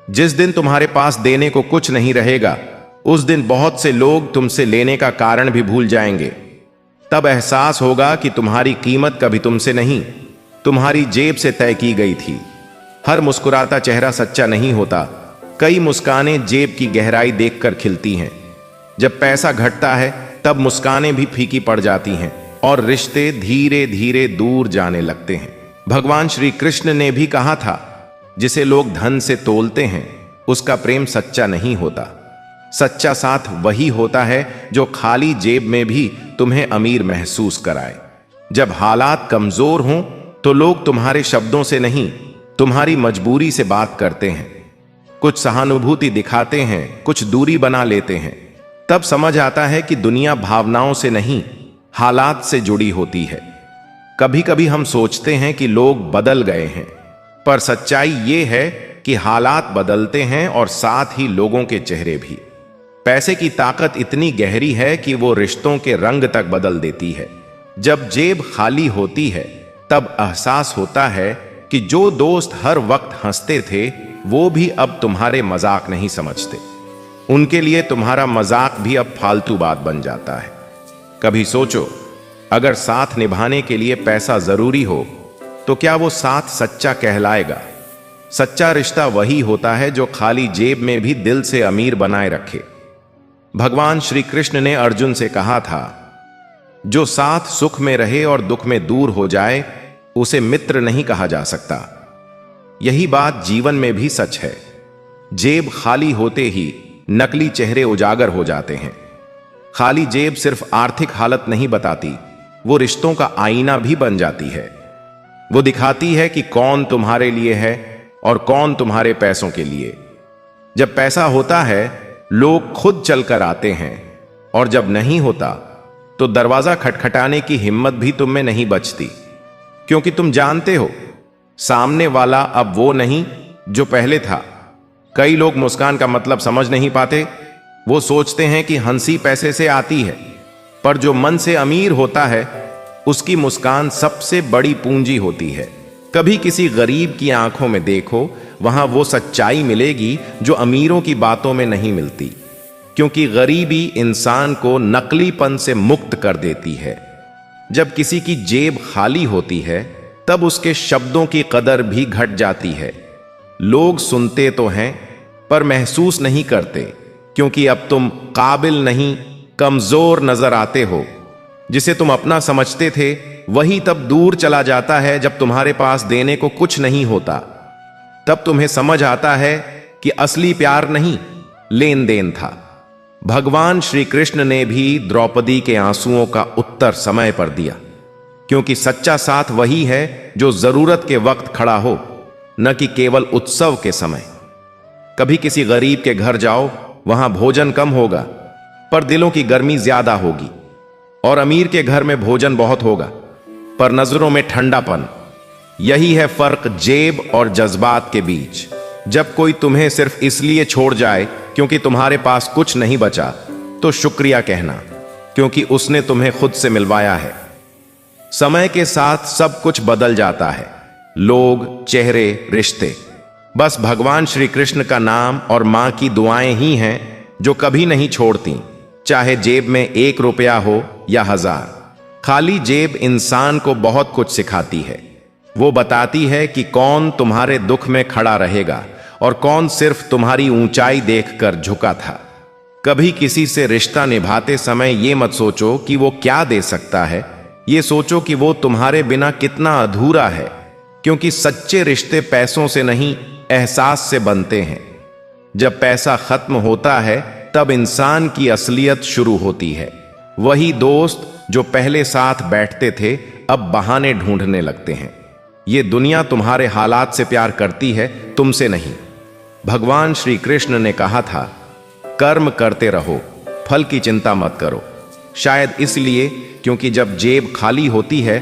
जिस दिन तुम्हारे पास देने को कुछ नहीं रहेगा, उस दिन बहुत से लोग तुमसे लेने का कारण भी भूल जाएंगे। तब एहसास होगा कि तुम्हारी कीमत कभी तुमसे नहीं, तुम्हारी जेब से तय की गई थी। हर मुस्कुराता चेहरा सच्चा नहीं होता। कई मुस्कानें जेब की गहराई देखकर खिलती हैं। जब पैसा घटता है तब मुस्कानें भी फीकी पड़ जाती हैं और रिश्ते धीरे धीरे दूर जाने लगते हैं। भगवान श्री कृष्ण ने भी कहा था, जिसे लोग धन से तोलते हैं उसका प्रेम सच्चा नहीं होता। सच्चा साथ वही होता है जो खाली जेब में भी तुम्हें अमीर महसूस कराए। जब हालात कमजोर हों तो लोग तुम्हारे शब्दों से नहीं, तुम्हारी मजबूरी से बात करते हैं। कुछ सहानुभूति दिखाते हैं, कुछ दूरी बना लेते हैं। तब समझ आता है कि दुनिया भावनाओं से नहीं, हालात से जुड़ी होती है। कभी कभी हम सोचते हैं कि लोग बदल गए हैं, पर सच्चाई ये है कि हालात बदलते हैं और साथ ही लोगों के चेहरे भी। पैसे की ताकत इतनी गहरी है कि वो रिश्तों के रंग तक बदल देती है। जब जेब खाली होती है तब एहसास होता है कि जो दोस्त हर वक्त हंसते थे वो भी अब तुम्हारे मजाक नहीं समझते। उनके लिए तुम्हारा मजाक भी अब फालतू बात बन जाता है। कभी सोचो, अगर साथ निभाने के लिए पैसा जरूरी हो तो क्या वो साथ सच्चा कहलाएगा? सच्चा रिश्ता वही होता है जो खाली जेब में भी दिल से अमीर बनाए रखे। भगवान श्री कृष्ण ने अर्जुन से कहा था, जो साथ सुख में रहे और दुख में दूर हो जाए उसे मित्र नहीं कहा जा सकता। यही बात जीवन में भी सच है। जेब खाली होते ही नकली चेहरे उजागर हो जाते हैं। खाली जेब सिर्फ आर्थिक हालत नहीं बताती, वो रिश्तों का आईना भी बन जाती है। वो दिखाती है कि कौन तुम्हारे लिए है और कौन तुम्हारे पैसों के लिए। जब पैसा होता है लोग खुद चलकर आते हैं, और जब नहीं होता तो दरवाजा खटखटाने की हिम्मत भी तुम में नहीं बचती, क्योंकि तुम जानते हो सामने वाला अब वो नहीं जो पहले था। कई लोग मुस्कान का मतलब समझ नहीं पाते। वो सोचते हैं कि हंसी पैसे से आती है, पर जो मन से अमीर होता है उसकी मुस्कान सबसे बड़ी पूंजी होती है। कभी किसी गरीब की आंखों में देखो, वहां वो सच्चाई मिलेगी जो अमीरों की बातों में नहीं मिलती, क्योंकि गरीबी इंसान को नकलीपन से मुक्त कर देती है। जब किसी की जेब खाली होती है तब उसके शब्दों की कदर भी घट जाती है। लोग सुनते तो हैं पर महसूस नहीं करते, क्योंकि अब तुम काबिल नहीं, कमजोर नजर आते हो। जिसे तुम अपना समझते थे वही तब दूर चला जाता है जब तुम्हारे पास देने को कुछ नहीं होता। तब तुम्हें समझ आता है कि असली प्यार नहीं, लेन देन था। भगवान श्री कृष्ण ने भी द्रौपदी के आंसुओं का उत्तर समय पर दिया, क्योंकि सच्चा साथ वही है जो जरूरत के वक्त खड़ा हो, न कि केवल उत्सव के समय। कभी किसी गरीब के घर जाओ, वहां भोजन कम होगा पर दिलों की गर्मी ज्यादा होगी, और अमीर के घर में भोजन बहुत होगा पर नजरों में ठंडापन। यही है फर्क जेब और जज्बात के बीच। जब कोई तुम्हें सिर्फ इसलिए छोड़ जाए क्योंकि तुम्हारे पास कुछ नहीं बचा, तो शुक्रिया कहना, क्योंकि उसने तुम्हें खुद से मिलवाया है। समय के साथ सब कुछ बदल जाता है, लोग, चेहरे, रिश्ते। बस भगवान श्री कृष्ण का नाम और मां की दुआएं ही हैं जो कभी नहीं छोड़ती, चाहे जेब में 1 रुपया हो या 1000। खाली जेब इंसान को बहुत कुछ सिखाती है। वो बताती है कि कौन तुम्हारे दुख में खड़ा रहेगा और कौन सिर्फ तुम्हारी ऊंचाई देखकर झुका था। कभी किसी से रिश्ता निभाते समय ये मत सोचो कि वो क्या दे सकता है, ये सोचो कि वो तुम्हारे बिना कितना अधूरा है, क्योंकि सच्चे रिश्ते पैसों से नहीं, एहसास से बनते हैं। जब पैसा खत्म होता है तब इंसान की असलियत शुरू होती है। वही दोस्त जो पहले साथ बैठते थे अब बहाने ढूंढने लगते हैं। ये दुनिया तुम्हारे हालात से प्यार करती है, तुमसे नहीं। भगवान श्री कृष्ण ने कहा था, कर्म करते रहो, फल की चिंता मत करो। शायद इसलिए क्योंकि जब जेब खाली होती है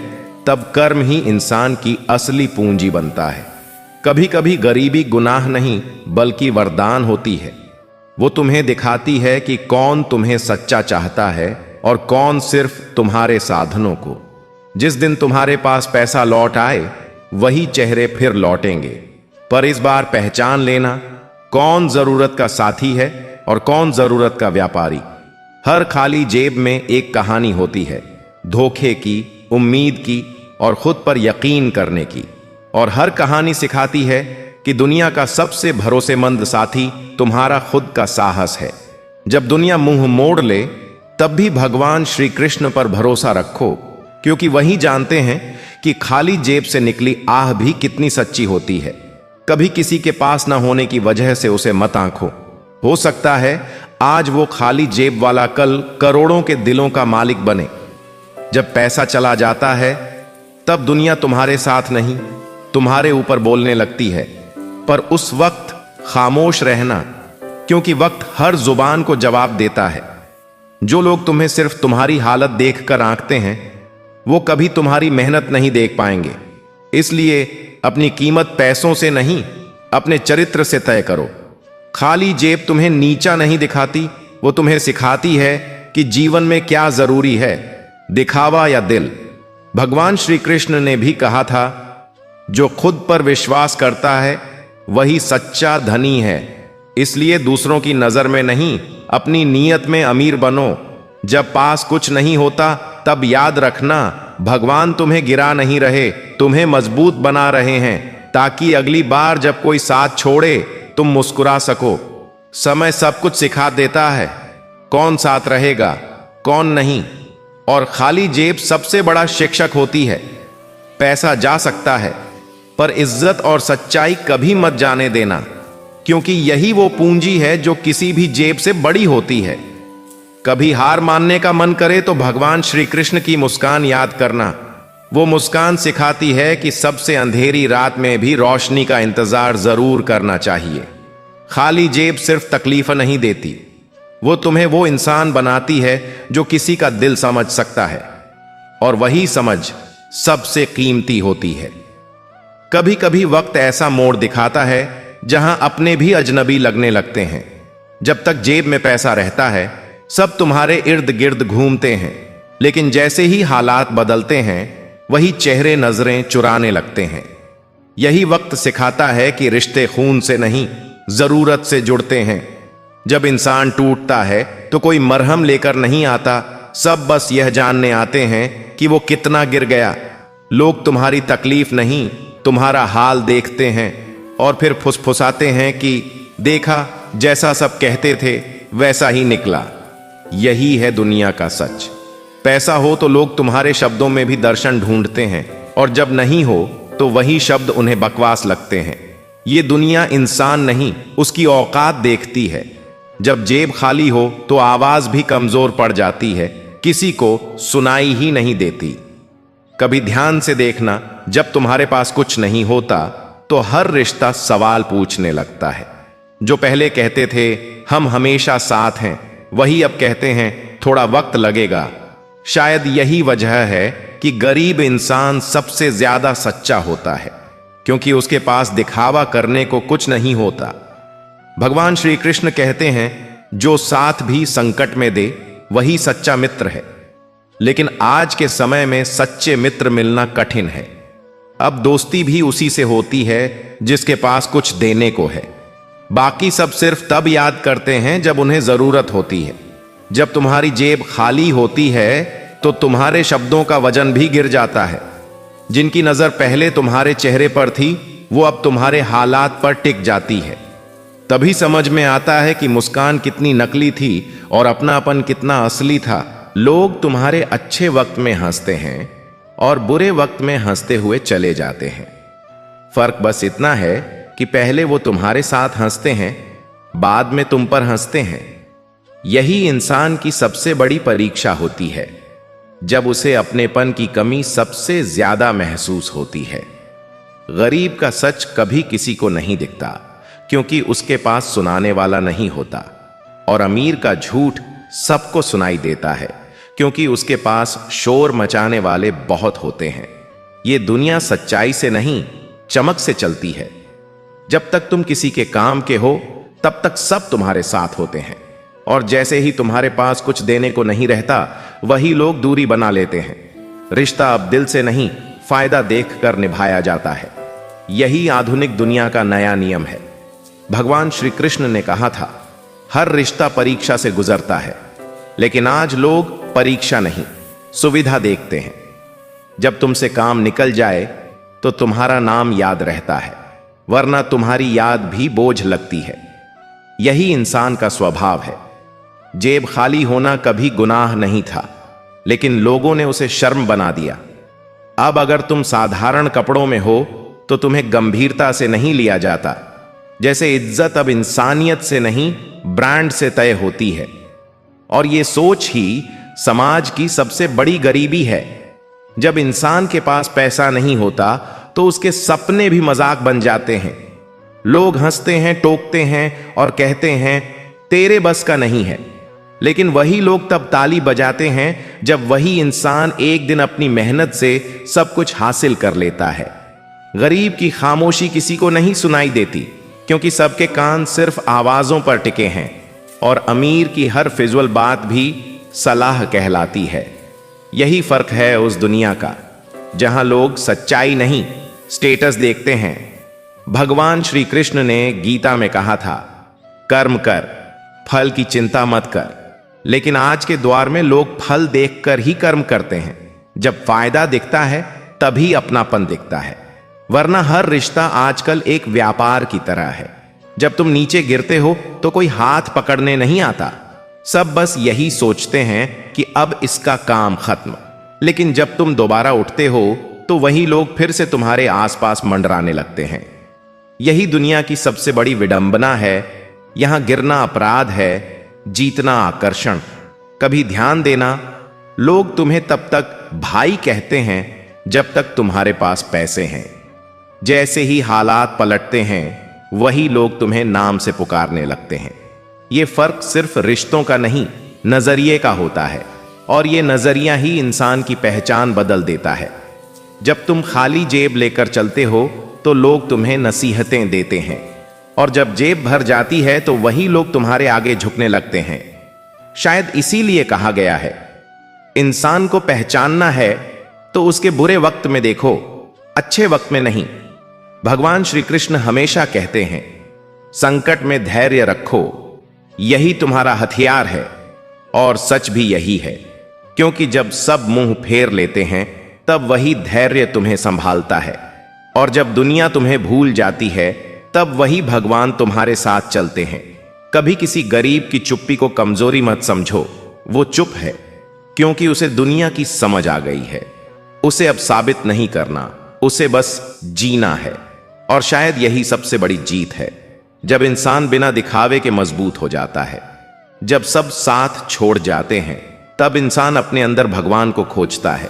तब कर्म ही इंसान की असली पूंजी बनता है। कभी कभी गरीबी गुनाह नहीं बल्कि वरदान होती है। वो तुम्हें दिखाती है कि कौन तुम्हें सच्चा चाहता है और कौन सिर्फ तुम्हारे साधनों को। जिस दिन तुम्हारे पास पैसा लौट आए वही चेहरे फिर लौटेंगे, पर इस बार पहचान लेना कौन जरूरत का साथी है और कौन जरूरत का व्यापारी। हर खाली जेब में एक कहानी होती है, धोखे की, उम्मीद की और खुद पर यकीन करने की। और हर कहानी सिखाती है कि दुनिया का सबसे भरोसेमंद साथी तुम्हारा खुद का साहस है। जब दुनिया मुंह मोड़ ले तब भी भगवान श्री कृष्ण पर भरोसा रखो, क्योंकि वही जानते हैं कि खाली जेब से निकली आह भी कितनी सच्ची होती है। कभी किसी के पास ना होने की वजह से उसे मत आंखो। हो सकता है आज वो खाली जेब वाला कल करोड़ों के दिलों का मालिक बने। जब पैसा चला जाता है तब दुनिया तुम्हारे साथ नहीं, तुम्हारे ऊपर बोलने लगती है, पर उस वक्त खामोश रहना, क्योंकि वक्त हर जुबान को जवाब देता है। जो लोग तुम्हें सिर्फ तुम्हारी हालत देखकर आंकते हैं वो कभी तुम्हारी मेहनत नहीं देख पाएंगे। इसलिए अपनी कीमत पैसों से नहीं, अपने चरित्र से तय करो। खाली जेब तुम्हें नीचा नहीं दिखाती, वो तुम्हें सिखाती है कि जीवन में क्या जरूरी है, दिखावा या दिल। भगवान श्री कृष्ण ने भी कहा था, जो खुद पर विश्वास करता है वही सच्चा धनी है। इसलिए दूसरों की नजर में नहीं, अपनी नीयत में अमीर बनो। जब पास कुछ नहीं होता तब याद रखना, भगवान तुम्हें गिरा नहीं रहे, तुम्हें मजबूत बना रहे हैं, ताकि अगली बार जब कोई साथ छोड़े तुम मुस्कुरा सको। समय सब कुछ सिखा देता है, कौन साथ रहेगा कौन नहीं, और खाली जेब सबसे बड़ा शिक्षक होती है। पैसा जा सकता है पर इज्जत और सच्चाई कभी मत जाने देना, क्योंकि यही वो पूंजी है जो किसी भी जेब से बड़ी होती है। कभी हार मानने का मन करे तो भगवान श्री कृष्ण की मुस्कान याद करना। वो मुस्कान सिखाती है कि सबसे अंधेरी रात में भी रोशनी का इंतजार जरूर करना चाहिए। खाली जेब सिर्फ तकलीफ नहीं देती, वो तुम्हें वो इंसान बनाती है जो किसी का दिल समझ सकता है, और वही समझ सबसे कीमती होती है। कभी कभी वक्त ऐसा मोड़ दिखाता है जहां अपने भी अजनबी लगने लगते हैं। जब तक जेब में पैसा रहता है सब तुम्हारे इर्द गिर्द घूमते हैं, लेकिन जैसे ही हालात बदलते हैं वही चेहरे नजरें चुराने लगते हैं। यही वक्त सिखाता है कि रिश्ते खून से नहीं, जरूरत से जुड़ते हैं। जब इंसान टूटता है तो कोई मरहम लेकर नहीं आता, सब बस यह जानने आते हैं कि वो कितना गिर गया। लोग तुम्हारी तकलीफ नहीं, तुम्हारा हाल देखते हैं और फिर फुसफुसाते हैं कि देखा, जैसा सब कहते थे वैसा ही निकला। यही है दुनिया का सच। पैसा हो तो लोग तुम्हारे शब्दों में भी दर्शन ढूंढते हैं, और जब नहीं हो तो वही शब्द उन्हें बकवास लगते हैं। ये दुनिया इंसान नहीं, उसकी औकात देखती है। जब जेब खाली हो तो आवाज भी कमजोर पड़ जाती है, किसी को सुनाई ही नहीं देती। कभी ध्यान से देखना, जब तुम्हारे पास कुछ नहीं होता तो हर रिश्ता सवाल पूछने लगता है। जो पहले कहते थे हम हमेशा साथ हैं, वही अब कहते हैं थोड़ा वक्त लगेगा। शायद यही वजह है कि गरीब इंसान सबसे ज्यादा सच्चा होता है, क्योंकि उसके पास दिखावा करने को कुछ नहीं होता। भगवान श्री कृष्ण कहते हैं जो साथ भी संकट में दे वही सच्चा मित्र है। लेकिन आज के समय में सच्चे मित्र मिलना कठिन है। अब दोस्ती भी उसी से होती है जिसके पास कुछ देने को है। बाकी सब सिर्फ तब याद करते हैं जब उन्हें जरूरत होती है। जब तुम्हारी जेब खाली होती है तो तुम्हारे शब्दों का वजन भी गिर जाता है। जिनकी नजर पहले तुम्हारे चेहरे पर थी वो अब तुम्हारे हालात पर टिक जाती है। तभी समझ में आता है कि मुस्कान कितनी नकली थी और अपनापन कितना असली था। लोग तुम्हारे अच्छे वक्त में हंसते हैं और बुरे वक्त में हंसते हुए चले जाते हैं। फर्क बस इतना है कि पहले वो तुम्हारे साथ हंसते हैं, बाद में तुम पर हंसते हैं। यही इंसान की सबसे बड़ी परीक्षा होती है, जब उसे अपनेपन की कमी सबसे ज्यादा महसूस होती है। गरीब का सच कभी किसी को नहीं दिखता, क्योंकि उसके पास सुनाने वाला नहीं होता। और अमीर का झूठ सबको सुनाई देता है, क्योंकि उसके पास शोर मचाने वाले बहुत होते हैं। ये दुनिया सच्चाई से नहीं, चमक से चलती है। जब तक तुम किसी के काम के हो तब तक सब तुम्हारे साथ होते हैं, और जैसे ही तुम्हारे पास कुछ देने को नहीं रहता वही लोग दूरी बना लेते हैं। रिश्ता अब दिल से नहीं, फायदा देखकर निभाया जाता है। यही आधुनिक दुनिया का नया नियम है। भगवान श्री कृष्ण ने कहा था हर रिश्ता परीक्षा से गुजरता है, लेकिन आज लोग परीक्षा नहीं, सुविधा देखते हैं। जब तुमसे काम निकल जाए तो तुम्हारा नाम याद रहता है, वरना तुम्हारी याद भी बोझ लगती है। यही इंसान का स्वभाव है। जेब खाली होना कभी गुनाह नहीं था, लेकिन लोगों ने उसे शर्म बना दिया। अब अगर तुम साधारण कपड़ों में हो तो तुम्हें गंभीरता से नहीं लिया जाता। जैसे इज्जत अब इंसानियत से नहीं, ब्रांड से तय होती है। और ये सोच ही समाज की सबसे बड़ी गरीबी है। जब इंसान के पास पैसा नहीं होता तो उसके सपने भी मजाक बन जाते हैं। लोग हंसते हैं, टोकते हैं और कहते हैं तेरे बस का नहीं है। लेकिन वही लोग तब ताली बजाते हैं जब वही इंसान एक दिन अपनी मेहनत से सब कुछ हासिल कर लेता है। गरीब की खामोशी किसी को नहीं सुनाई देती, क्योंकि सबके कान सिर्फ आवाजों पर टिके हैं। और अमीर की हर फिजुल बात भी सलाह कहलाती है। यही फर्क है उस दुनिया का, जहां लोग सच्चाई नहीं, स्टेटस देखते हैं। भगवान श्री कृष्ण ने गीता में कहा था कर्म कर, फल की चिंता मत कर। लेकिन आज के द्वार में लोग फल देखकर ही कर्म करते हैं। जब फायदा दिखता है तभी अपनापन दिखता है, वरना हर रिश्ता आजकल एक व्यापार की तरह है। जब तुम नीचे गिरते हो तो कोई हाथ पकड़ने नहीं आता। सब बस यही सोचते हैं कि अब इसका काम खत्म। लेकिन जब तुम दोबारा उठते हो तो वही लोग फिर से तुम्हारे आसपास मंडराने लगते हैं। यही दुनिया की सबसे बड़ी विडंबना है। यहां गिरना अपराध है, जीतना आकर्षण। कभी ध्यान देना, लोग तुम्हें तब तक भाई कहते हैं जब तक तुम्हारे पास पैसे हैं। जैसे ही हालात पलटते हैं वही लोग तुम्हें नाम से पुकारने लगते हैं। यह फर्क सिर्फ रिश्तों का नहीं, नजरिए का होता है। और यह नजरिया ही इंसान की पहचान बदल देता है। जब तुम खाली जेब लेकर चलते हो तो लोग तुम्हें नसीहतें देते हैं, और जब जेब भर जाती है तो वही लोग तुम्हारे आगे झुकने लगते हैं। शायद इसीलिए कहा गया है इंसान को पहचानना है तो उसके बुरे वक्त में देखो, अच्छे वक्त में नहीं। भगवान श्री कृष्ण हमेशा कहते हैं संकट में धैर्य रखो, यही तुम्हारा हथियार है। और सच भी यही है, क्योंकि जब सब मुंह फेर लेते हैं तब वही धैर्य तुम्हें संभालता है। और जब दुनिया तुम्हें भूल जाती है तब वही भगवान तुम्हारे साथ चलते हैं। कभी किसी गरीब की चुप्पी को कमजोरी मत समझो, वो चुप है। क्योंकि उसे दुनिया की समझ आ गई है। उसे अब साबित नहीं करना, उसे बस जीना है। और शायद यही सबसे बड़ी जीत है, जब इंसान बिना दिखावे के मजबूत हो जाता है। जब सब साथ छोड़ जाते हैं, तब इंसान अपने अंदर भगवान को खोजता है।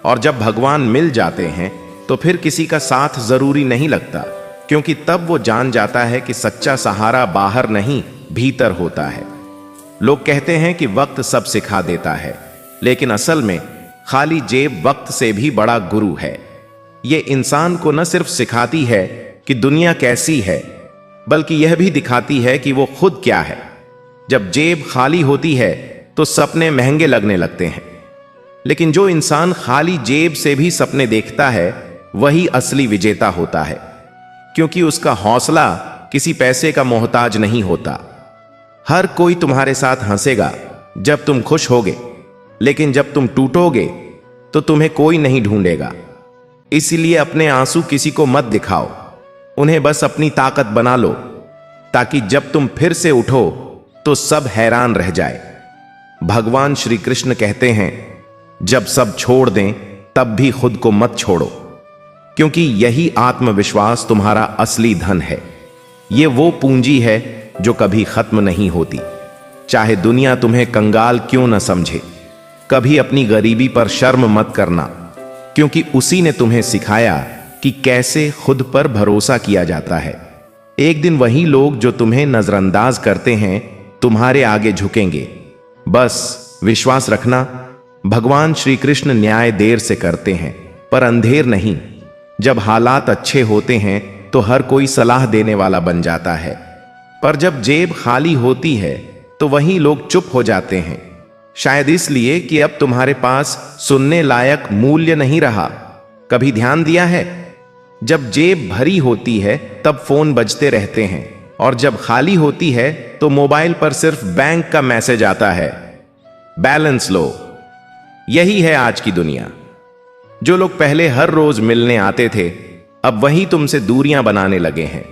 और जब भगवान मिल जाते हैं, तो फिर किसी का साथ जरूरी नहीं लगता, क्योंकि तब वो जान जाता है कि सच्चा सहारा बाहर नहीं, भीतर होता है। लोग कहते हैं कि वक्त सब सिखा देता है, लेकिन असल में खाली जेब वक्त से भी बड़ा गुरु है। ये इंसान को न सिर्फ सिखाती है कि दुनिया कैसी है, बल्कि यह भी दिखाती है कि वो खुद क्या है। जब जेब खाली होती है तो सपने महंगे लगने लगते हैं, लेकिन जो इंसान खाली जेब से भी सपने देखता है, वही असली विजेता होता है, क्योंकि उसका हौसला किसी पैसे का मोहताज नहीं होता। हर कोई तुम्हारे साथ हंसेगा जब तुम खुश होगे, लेकिन जब तुम टूटोगे तो तुम्हें कोई नहीं ढूंढेगा। इसलिए अपने आंसू किसी को मत दिखाओ, उन्हें बस अपनी ताकत बना लो, ताकि जब तुम फिर से उठो तो सब हैरान रह जाए। भगवान श्री कृष्ण कहते हैं, जब सब छोड़ दें तब भी खुद को मत छोड़ो, क्योंकि यही आत्मविश्वास तुम्हारा असली धन है। ये वो पूंजी है जो कभी खत्म नहीं होती, चाहे दुनिया तुम्हें कंगाल क्यों न समझे। कभी अपनी गरीबी पर शर्म मत करना, क्योंकि उसी ने तुम्हें सिखाया कि कैसे खुद पर भरोसा किया जाता है। एक दिन वही लोग जो तुम्हें नजरअंदाज करते हैं, तुम्हारे आगे झुकेंगे। बस विश्वास रखना, भगवान श्री कृष्ण न्याय देर से करते हैं, पर अंधेर नहीं। जब हालात अच्छे होते हैं तो हर कोई सलाह देने वाला बन जाता है, पर जब जेब खाली होती है तो वही लोग चुप हो जाते हैं। शायद इसलिए कि अब तुम्हारे पास सुनने लायक मूल्य नहीं रहा। कभी ध्यान दिया है, जब जेब भरी होती है तब फोन बजते रहते हैं, और जब खाली होती है तो मोबाइल पर सिर्फ बैंक का मैसेज आता है, बैलेंस लो। यही है आज की दुनिया। जो लोग पहले हर रोज मिलने आते थे, अब वही तुमसे दूरियां बनाने लगे हैं।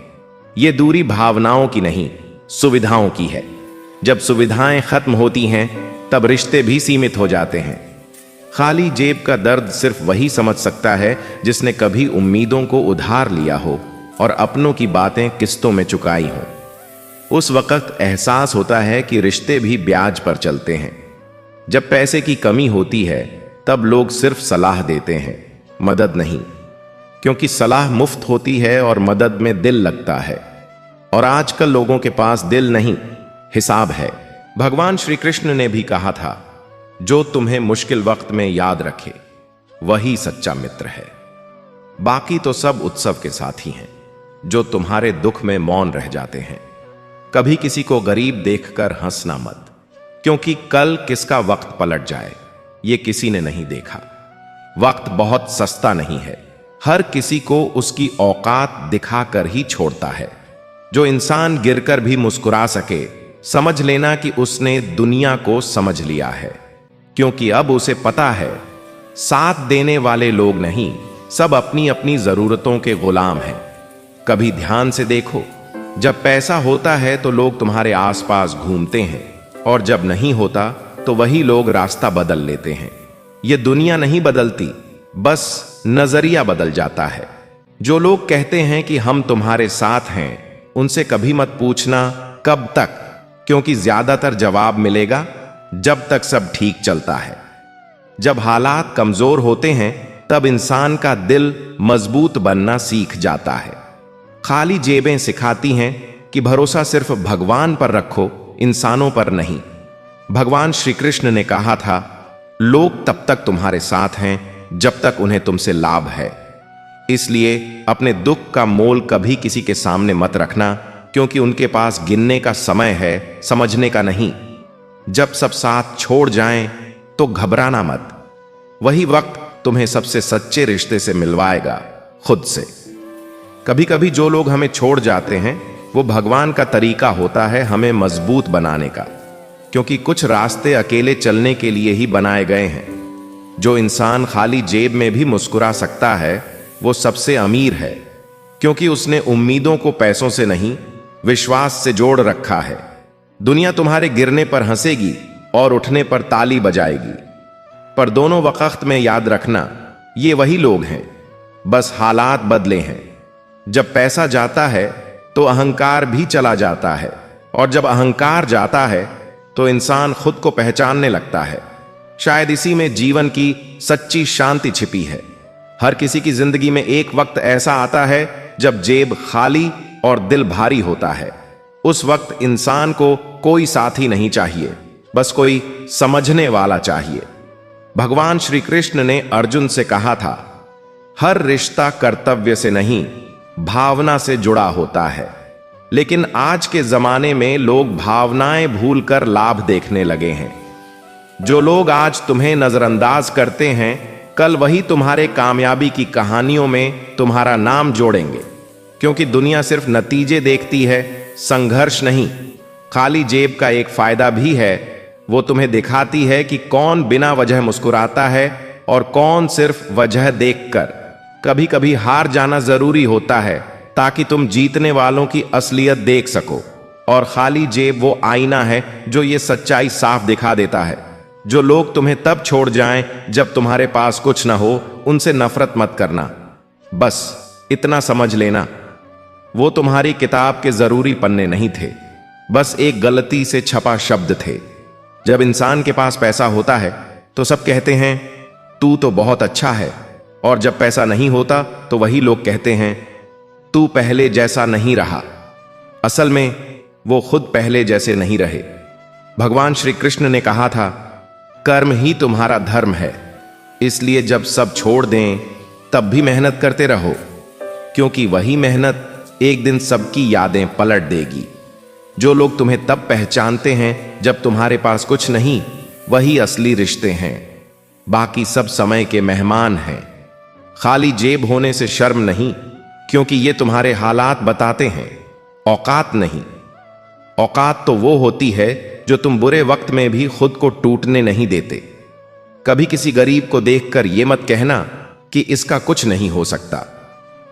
ये दूरी भावनाओं की नहीं, सुविधाओं की है। जब सुविधाएं खत्म होती हैं, तब रिश्ते भी सीमित हो जाते हैं। खाली जेब का दर्द सिर्फ वही समझ सकता है जिसने कभी उम्मीदों को उधार लिया हो और अपनों की बातें किस्तों में चुकाई हो। उस वक्त एहसास होता है कि रिश्ते भी ब्याज पर चलते हैं। जब पैसे की कमी होती है, तब लोग सिर्फ सलाह देते हैं, मदद नहीं, क्योंकि सलाह मुफ्त होती है और मदद में दिल लगता है। और आजकल लोगों के पास दिल नहीं, हिसाब है। भगवान श्री कृष्ण ने भी कहा था, जो तुम्हें मुश्किल वक्त में याद रखे वही सच्चा मित्र है। बाकी तो सब उत्सव के साथी हैं, जो तुम्हारे दुख में मौन रह जाते हैं। कभी किसी को गरीब देखकर हंसना मत, क्योंकि कल किसका वक्त पलट जाए ये किसी ने नहीं देखा। वक्त बहुत सस्ता नहीं है, हर किसी को उसकी औकात दिखाकर ही छोड़ता है। जो इंसान गिरकर भी मुस्कुरा सके, समझ लेना कि उसने दुनिया को समझ लिया है, क्योंकि अब उसे पता है, साथ देने वाले लोग नहीं, सब अपनी अपनी जरूरतों के गुलाम हैं। कभी ध्यान से देखो, जब पैसा होता है तो लोग तुम्हारे आसपास घूमते हैं, और जब नहीं होता तो वही लोग रास्ता बदल लेते हैं। ये दुनिया नहीं बदलती, बस नजरिया बदल जाता है। जो लोग कहते हैं कि हम तुम्हारे साथ हैं, उनसे कभी मत पूछना कब तक, क्योंकि ज्यादातर जवाब मिलेगा जब तक सब ठीक चलता है। जब हालात कमजोर होते हैं, तब इंसान का दिल मजबूत बनना सीख जाता है। खाली जेबें सिखाती हैं कि भरोसा सिर्फ भगवान पर रखो, इंसानों पर नहीं। भगवान श्री कृष्ण ने कहा था, लोग तब तक तुम्हारे साथ हैं जब तक उन्हें तुमसे लाभ है। इसलिए अपने दुख का मोल कभी किसी के सामने मत रखना, क्योंकि उनके पास गिनने का समय है, समझने का नहीं। जब सब साथ छोड़ जाएं तो घबराना मत, वही वक्त तुम्हें सबसे सच्चे रिश्ते से मिलवाएगा, खुद से। कभी कभी जो लोग हमें छोड़ जाते हैं, वो भगवान का तरीका होता है हमें मजबूत बनाने का, क्योंकि कुछ रास्ते अकेले चलने के लिए ही बनाए गए हैं। जो इंसान खाली जेब में भी मुस्कुरा सकता है, वो सबसे अमीर है, क्योंकि उसने उम्मीदों को पैसों से नहीं, विश्वास से जोड़ रखा है। दुनिया तुम्हारे गिरने पर हंसेगी और उठने पर ताली बजाएगी, पर दोनों वक्त में याद रखना, ये वही लोग हैं, बस हालात बदले हैं। जब पैसा जाता है तो अहंकार भी चला जाता है, और जब अहंकार जाता है तो इंसान खुद को पहचानने लगता है। शायद इसी में जीवन की सच्ची शांति छिपी है। हर किसी की जिंदगी में एक वक्त ऐसा आता है जब जेब खाली और दिल भारी होता है। उस वक्त इंसान को कोई साथी नहीं चाहिए, बस कोई समझने वाला चाहिए। भगवान श्री कृष्ण ने अर्जुन से कहा था, हर रिश्ता कर्तव्य से नहीं, भावना से जुड़ा होता है। लेकिन आज के जमाने में लोग भावनाएं भूलकर लाभ देखने लगे हैं। जो लोग आज तुम्हें नजरअंदाज करते हैं, कल वही तुम्हारे कामयाबी की कहानियों में तुम्हारा नाम जोड़ेंगे। क्योंकि दुनिया सिर्फ नतीजे देखती है, संघर्ष नहीं। खाली जेब का एक फायदा भी है, वो तुम्हें दिखाती है कि कौन बिना वजह मुस्कुराता है और कौन सिर्फ वजह देखकर। कभी कभी हार जाना जरूरी होता है ताकि तुम जीतने वालों की असलियत देख सको। और खाली जेब वो आईना है जो ये सच्चाई साफ दिखा देता है। जो लोग तुम्हें तब छोड़ जाएं जब तुम्हारे पास कुछ ना हो, उनसे नफरत मत करना। बस इतना समझ लेना, वो तुम्हारी किताब के जरूरी पन्ने नहीं थे, बस एक गलती से छपा शब्द थे। जब इंसान के पास पैसा होता है तो सब कहते हैं तू तो बहुत अच्छा है, और जब पैसा नहीं होता तो वही लोग कहते हैं तू पहले जैसा नहीं रहा। असल में वो खुद पहले जैसे नहीं रहे। भगवान श्री कृष्ण ने कहा था, कर्म ही तुम्हारा धर्म है, इसलिए जब सब छोड़ दें तब भी मेहनत करते रहो, क्योंकि वही मेहनत एक दिन सबकी यादें पलट देगी। जो लोग तुम्हें तब पहचानते हैं जब तुम्हारे पास कुछ नहीं, वही असली रिश्ते हैं। बाकी सब समय के मेहमान हैं। खाली जेब होने से शर्म नहीं, क्योंकि ये तुम्हारे हालात बताते हैं, औकात नहीं। औकात तो वो होती है जो तुम बुरे वक्त में भी खुद को टूटने नहीं देते। कभी किसी गरीब को देखकर यह मत कहना कि इसका कुछ नहीं हो सकता,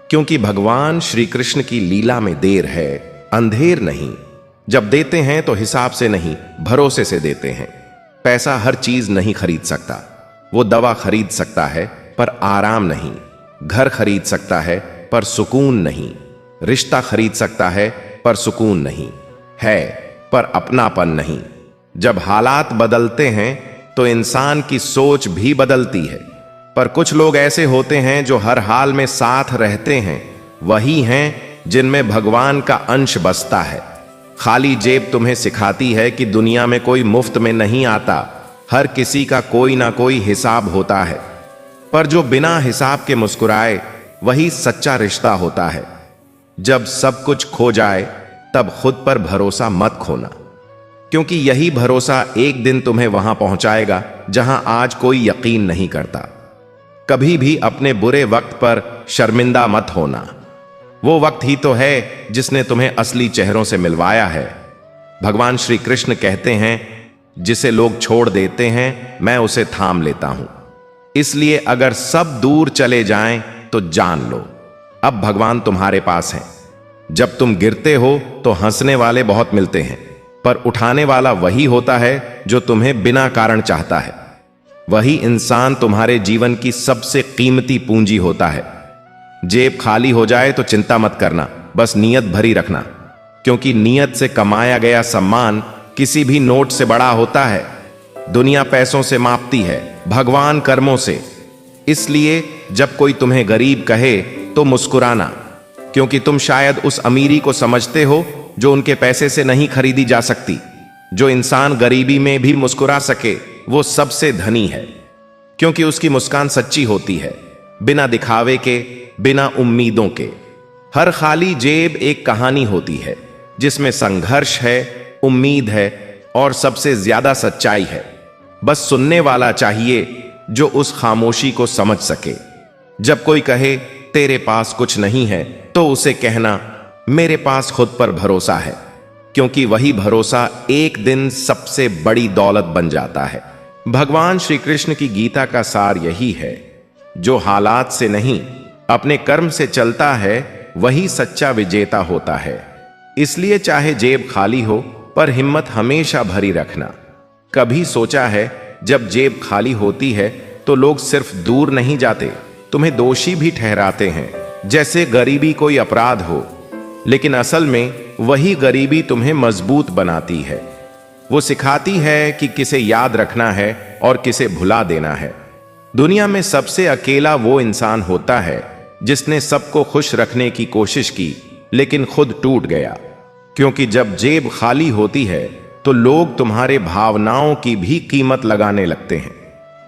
क्योंकि भगवान श्री कृष्ण की लीला में देर है, अंधेर नहीं। जब देते हैं तो हिसाब से नहीं, भरोसे से देते हैं। पैसा हर चीज नहीं खरीद सकता। वो दवा खरीद सकता है पर आराम नहीं, घर खरीद सकता है पर सुकून नहीं, रिश्ता खरीद सकता है पर सुकून नहीं है, पर अपनापन नहीं। जब हालात बदलते हैं तो इंसान की सोच भी बदलती है। पर कुछ लोग ऐसे होते हैं जो हर हाल में साथ रहते हैं, वही हैं जिनमें भगवान का अंश बसता है। खाली जेब तुम्हें सिखाती है कि दुनिया में कोई मुफ्त में नहीं आता, हर किसी का कोई ना कोई हिसाब होता है। पर जो बिना हिसाब के मुस्कुराए, वही सच्चा रिश्ता होता है। जब सब कुछ खो जाए तब खुद पर भरोसा मत खोना, क्योंकि यही भरोसा एक दिन तुम्हें वहां पहुंचाएगा जहां आज कोई यकीन नहीं करता। कभी भी अपने बुरे वक्त पर शर्मिंदा मत होना। वो वक्त ही तो है जिसने तुम्हें असली चेहरों से मिलवाया है। भगवान श्री कृष्ण कहते हैं, जिसे लोग छोड़ देते हैं मैं उसे थाम लेता हूं। इसलिए अगर सब दूर चले जाएं तो जान लो, अब भगवान तुम्हारे पास हैं। जब तुम गिरते हो तो हंसने वाले बहुत मिलते हैं, पर उठाने वाला वही होता है जो तुम्हें बिना कारण चाहता है। वही इंसान तुम्हारे जीवन की सबसे कीमती पूंजी होता है। जेब खाली हो जाए तो चिंता मत करना, बस नीयत भरी रखना, क्योंकि नीयत से कमाया गया सम्मान किसी भी नोट से बड़ा होता है। दुनिया पैसों से मापती है, भगवान कर्मों से। इसलिए जब कोई तुम्हें गरीब कहे तो मुस्कुराना, क्योंकि तुम शायद उस अमीरी को समझते हो जो उनके पैसे से नहीं खरीदी जा सकती। जो इंसान गरीबी में भी मुस्कुरा सके वो सबसे धनी है, क्योंकि उसकी मुस्कान सच्ची होती है, बिना दिखावे के, बिना उम्मीदों के। हर खाली जेब एक कहानी होती है जिसमें संघर्ष है, उम्मीद है और सबसे ज्यादा सच्चाई है। बस सुनने वाला चाहिए जो उस खामोशी को समझ सके। जब कोई कहे तेरे पास कुछ नहीं है, तो उसे कहना मेरे पास खुद पर भरोसा है, क्योंकि वही भरोसा एक दिन सबसे बड़ी दौलत बन जाता है। भगवान श्री कृष्ण की गीता का सार यही है, जो हालात से नहीं अपने कर्म से चलता है वही सच्चा विजेता होता है। इसलिए चाहे जेब खाली हो, पर हिम्मत हमेशा भरी रखना। कभी सोचा है जब जेब खाली होती है तो लोग सिर्फ दूर नहीं जाते, तुम्हें दोषी भी ठहराते हैं, जैसे गरीबी कोई अपराध हो। लेकिन असल में वही गरीबी तुम्हें मजबूत बनाती है। वो सिखाती है कि किसे याद रखना है और किसे भुला देना है। दुनिया में सबसे अकेला वो इंसान होता है जिसने सबको खुश रखने की कोशिश की लेकिन खुद टूट गया। क्योंकि जब जेब खाली होती है तो लोग तुम्हारे भावनाओं की भी कीमत लगाने लगते हैं।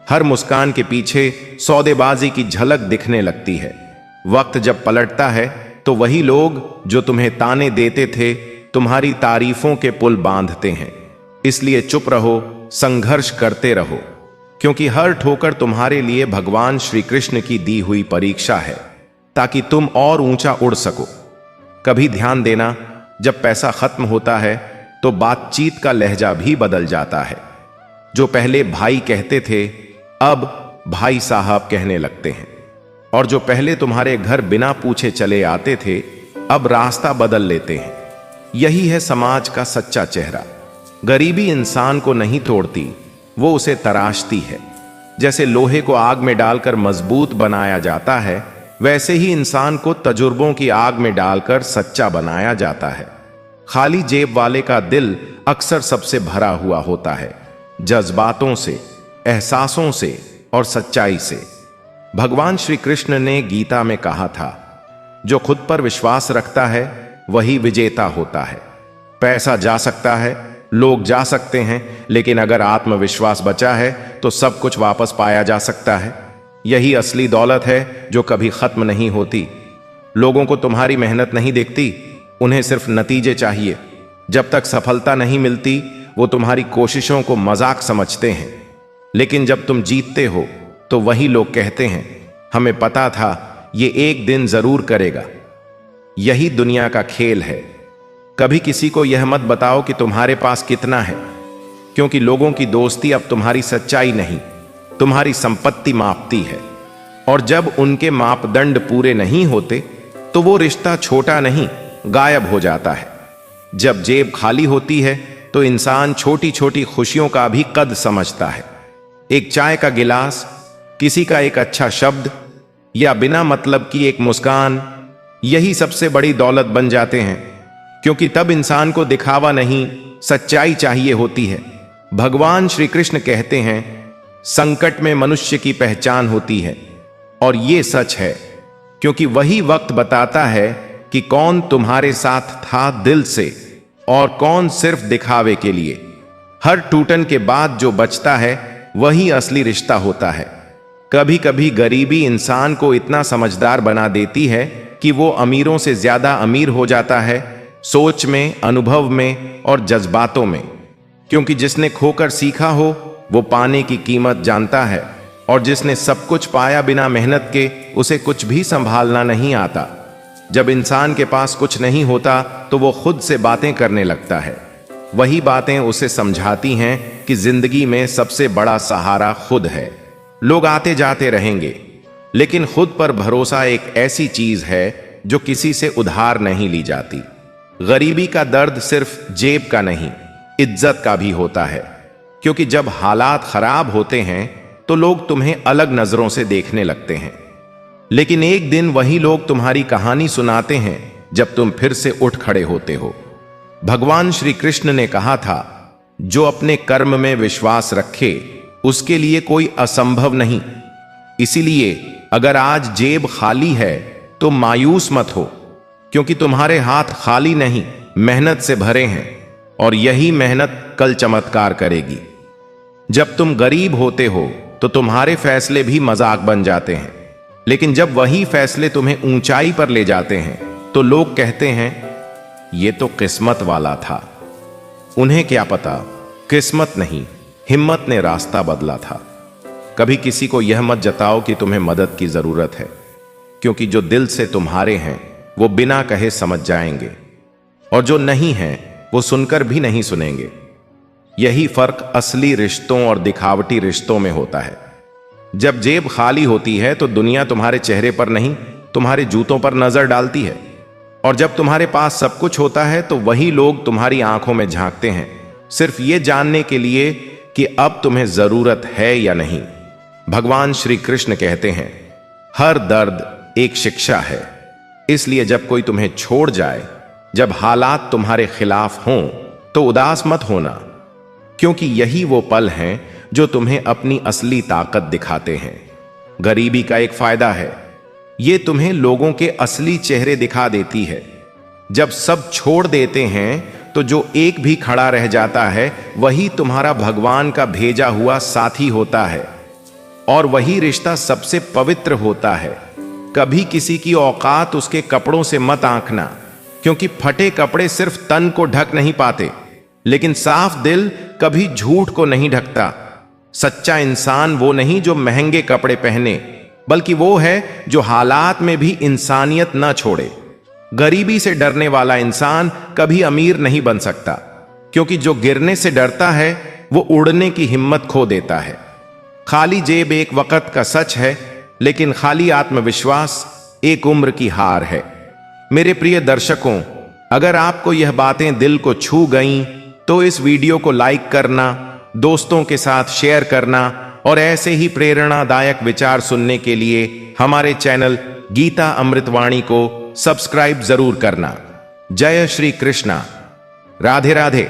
हर मुस्कान के पीछे सौदेबाजी की झलक दिखने लगती है। वक्त जब पलटता है तो वही लोग जो तुम्हें ताने देते थे तुम्हारी तारीफों के पुल बांधते हैं। इसलिए चुप रहो, संघर्ष करते रहो, क्योंकि हर ठोकर तुम्हारे लिए भगवान श्री कृष्ण की दी हुई परीक्षा है, ताकि तुम और ऊंचा उड़ सको। कभी ध्यान देना, जब पैसा खत्म होता है तो बातचीत का लहजा भी बदल जाता है। जो पहले भाई कहते थे अब भाई साहब कहने लगते हैं, और जो पहले तुम्हारे घर बिना पूछे चले आते थे अब रास्ता बदल लेते हैं। यही है समाज का सच्चा चेहरा। गरीबी इंसान को नहीं तोड़ती, वो उसे तराशती है। जैसे लोहे को आग में डालकर मजबूत बनाया जाता है, वैसे ही इंसान को तजुर्बों की आग में डालकर सच्चा बनाया जाता है। खाली जेब वाले का दिल अक्सर सबसे भरा हुआ होता है, जज्बातों से, एहसासों से और सच्चाई से। भगवान श्री कृष्ण ने गीता में कहा था, जो खुद पर विश्वास रखता है वही विजेता होता है। पैसा जा सकता है, लोग जा सकते हैं, लेकिन अगर आत्मविश्वास बचा है तो सब कुछ वापस पाया जा सकता है। यही असली दौलत है जो कभी खत्म नहीं होती। लोगों को तुम्हारी मेहनत नहीं दिखती, उन्हें सिर्फ नतीजे चाहिए। जब तक सफलता नहीं मिलती वो तुम्हारी कोशिशों को मजाक समझते हैं, लेकिन जब तुम जीतते हो तो वही लोग कहते हैं, हमें पता था ये एक दिन जरूर करेगा। यही दुनिया का खेल है। कभी किसी को यह मत बताओ कि तुम्हारे पास कितना है, क्योंकि लोगों की दोस्ती अब तुम्हारी सच्चाई नहीं, तुम्हारी संपत्ति मापती है। और जब उनके मापदंड पूरे नहीं होते तो वो रिश्ता छोटा नहीं, गायब हो जाता है। जब जेब खाली होती है तो इंसान छोटी छोटी खुशियों का भी कद समझता है। एक चाय का गिलास, किसी का एक अच्छा शब्द या बिना मतलब की एक मुस्कान, यही सबसे बड़ी दौलत बन जाते हैं। क्योंकि तब इंसान को दिखावा नहीं, सच्चाई चाहिए होती है। भगवान श्री कृष्ण कहते हैं, संकट में मनुष्य की पहचान होती है। और ये सच है, क्योंकि वही वक्त बताता है कि कौन तुम्हारे साथ था दिल से और कौन सिर्फ दिखावे के लिए। हर टूटन के बाद जो बचता है वही असली रिश्ता होता है। कभी कभी गरीबी इंसान को इतना समझदार बना देती है कि वो अमीरों से ज्यादा अमीर हो जाता है, सोच में, अनुभव में और जज्बातों में। क्योंकि जिसने खोकर सीखा हो वो पाने की कीमत जानता है, और जिसने सब कुछ पाया बिना मेहनत के उसे कुछ भी संभालना नहीं आता। जब इंसान के पास कुछ नहीं होता तो वो खुद से बातें करने लगता है। वही बातें उसे समझाती हैं कि जिंदगी में सबसे बड़ा सहारा खुद है। लोग आते जाते रहेंगे, लेकिन खुद पर भरोसा एक ऐसी चीज है जो किसी से उधार नहीं ली जाती। गरीबी का दर्द सिर्फ जेब का नहीं, इज्जत का भी होता है। क्योंकि जब हालात खराब होते हैं तो लोग तुम्हें अलग नजरों से देखने लगते हैं, लेकिन एक दिन वही लोग तुम्हारी कहानी सुनाते हैं जब तुम फिर से उठ खड़े होते हो। भगवान श्री कृष्ण ने कहा था, जो अपने कर्म में विश्वास रखे उसके लिए कोई असंभव नहीं। इसीलिए अगर आज जेब खाली है तो मायूस मत हो, क्योंकि तुम्हारे हाथ खाली नहीं, मेहनत से भरे हैं, और यही मेहनत कल चमत्कार करेगी। जब तुम गरीब होते हो तो तुम्हारे फैसले भी मजाक बन जाते हैं, लेकिन जब वही फैसले तुम्हें ऊंचाई पर ले जाते हैं तो लोग कहते हैं, ये तो किस्मत वाला था। उन्हें क्या पता, किस्मत नहीं, हिम्मत ने रास्ता बदला था। कभी किसी को यह मत जताओ कि तुम्हें मदद की जरूरत है, क्योंकि जो दिल से तुम्हारे हैं वो बिना कहे समझ जाएंगे, और जो नहीं हैं वो सुनकर भी नहीं सुनेंगे। यही फर्क असली रिश्तों और दिखावटी रिश्तों में होता है। जब जेब खाली होती है तो दुनिया तुम्हारे चेहरे पर नहीं, तुम्हारे जूतों पर नजर डालती है, और जब तुम्हारे पास सब कुछ होता है तो वही लोग तुम्हारी आंखों में झांकते हैं, सिर्फ ये जानने के लिए कि अब तुम्हें जरूरत है या नहीं। भगवान श्री कृष्ण कहते हैं, हर दर्द एक शिक्षा है। इसलिए जब कोई तुम्हें छोड़ जाए, जब हालात तुम्हारे खिलाफ हों, तो उदास मत होना, क्योंकि यही वो पल हैं जो तुम्हें अपनी असली ताकत दिखाते हैं। गरीबी का एक फायदा है, ये तुम्हें लोगों के असली चेहरे दिखा देती है। जब सब छोड़ देते हैं तो जो एक भी खड़ा रह जाता है, वही तुम्हारा भगवान का भेजा हुआ साथी होता है, और वही रिश्ता सबसे पवित्र होता है। कभी किसी की औकात उसके कपड़ों से मत आंकना, क्योंकि फटे कपड़े सिर्फ तन को ढक नहीं पाते, लेकिन साफ दिल कभी झूठ को नहीं ढकता। सच्चा इंसान वो नहीं जो महंगे कपड़े पहने, बल्कि वो है जो हालात में भी इंसानियत न छोड़े। गरीबी से डरने वाला इंसान कभी अमीर नहीं बन सकता, क्योंकि जो गिरने से डरता है वो उड़ने की हिम्मत खो देता है। खाली जेब एक वक्त का सच है, लेकिन खाली आत्मविश्वास एक उम्र की हार है। मेरे प्रिय दर्शकों, अगर आपको यह बातें दिल को छू गईं, तो इस वीडियो को लाइक करना, दोस्तों के साथ शेयर करना, और ऐसे ही प्रेरणादायक विचार सुनने के लिए हमारे चैनल गीता अमृतवाणी को सब्सक्राइब जरूर करना। जय श्री कृष्णा। राधे राधे।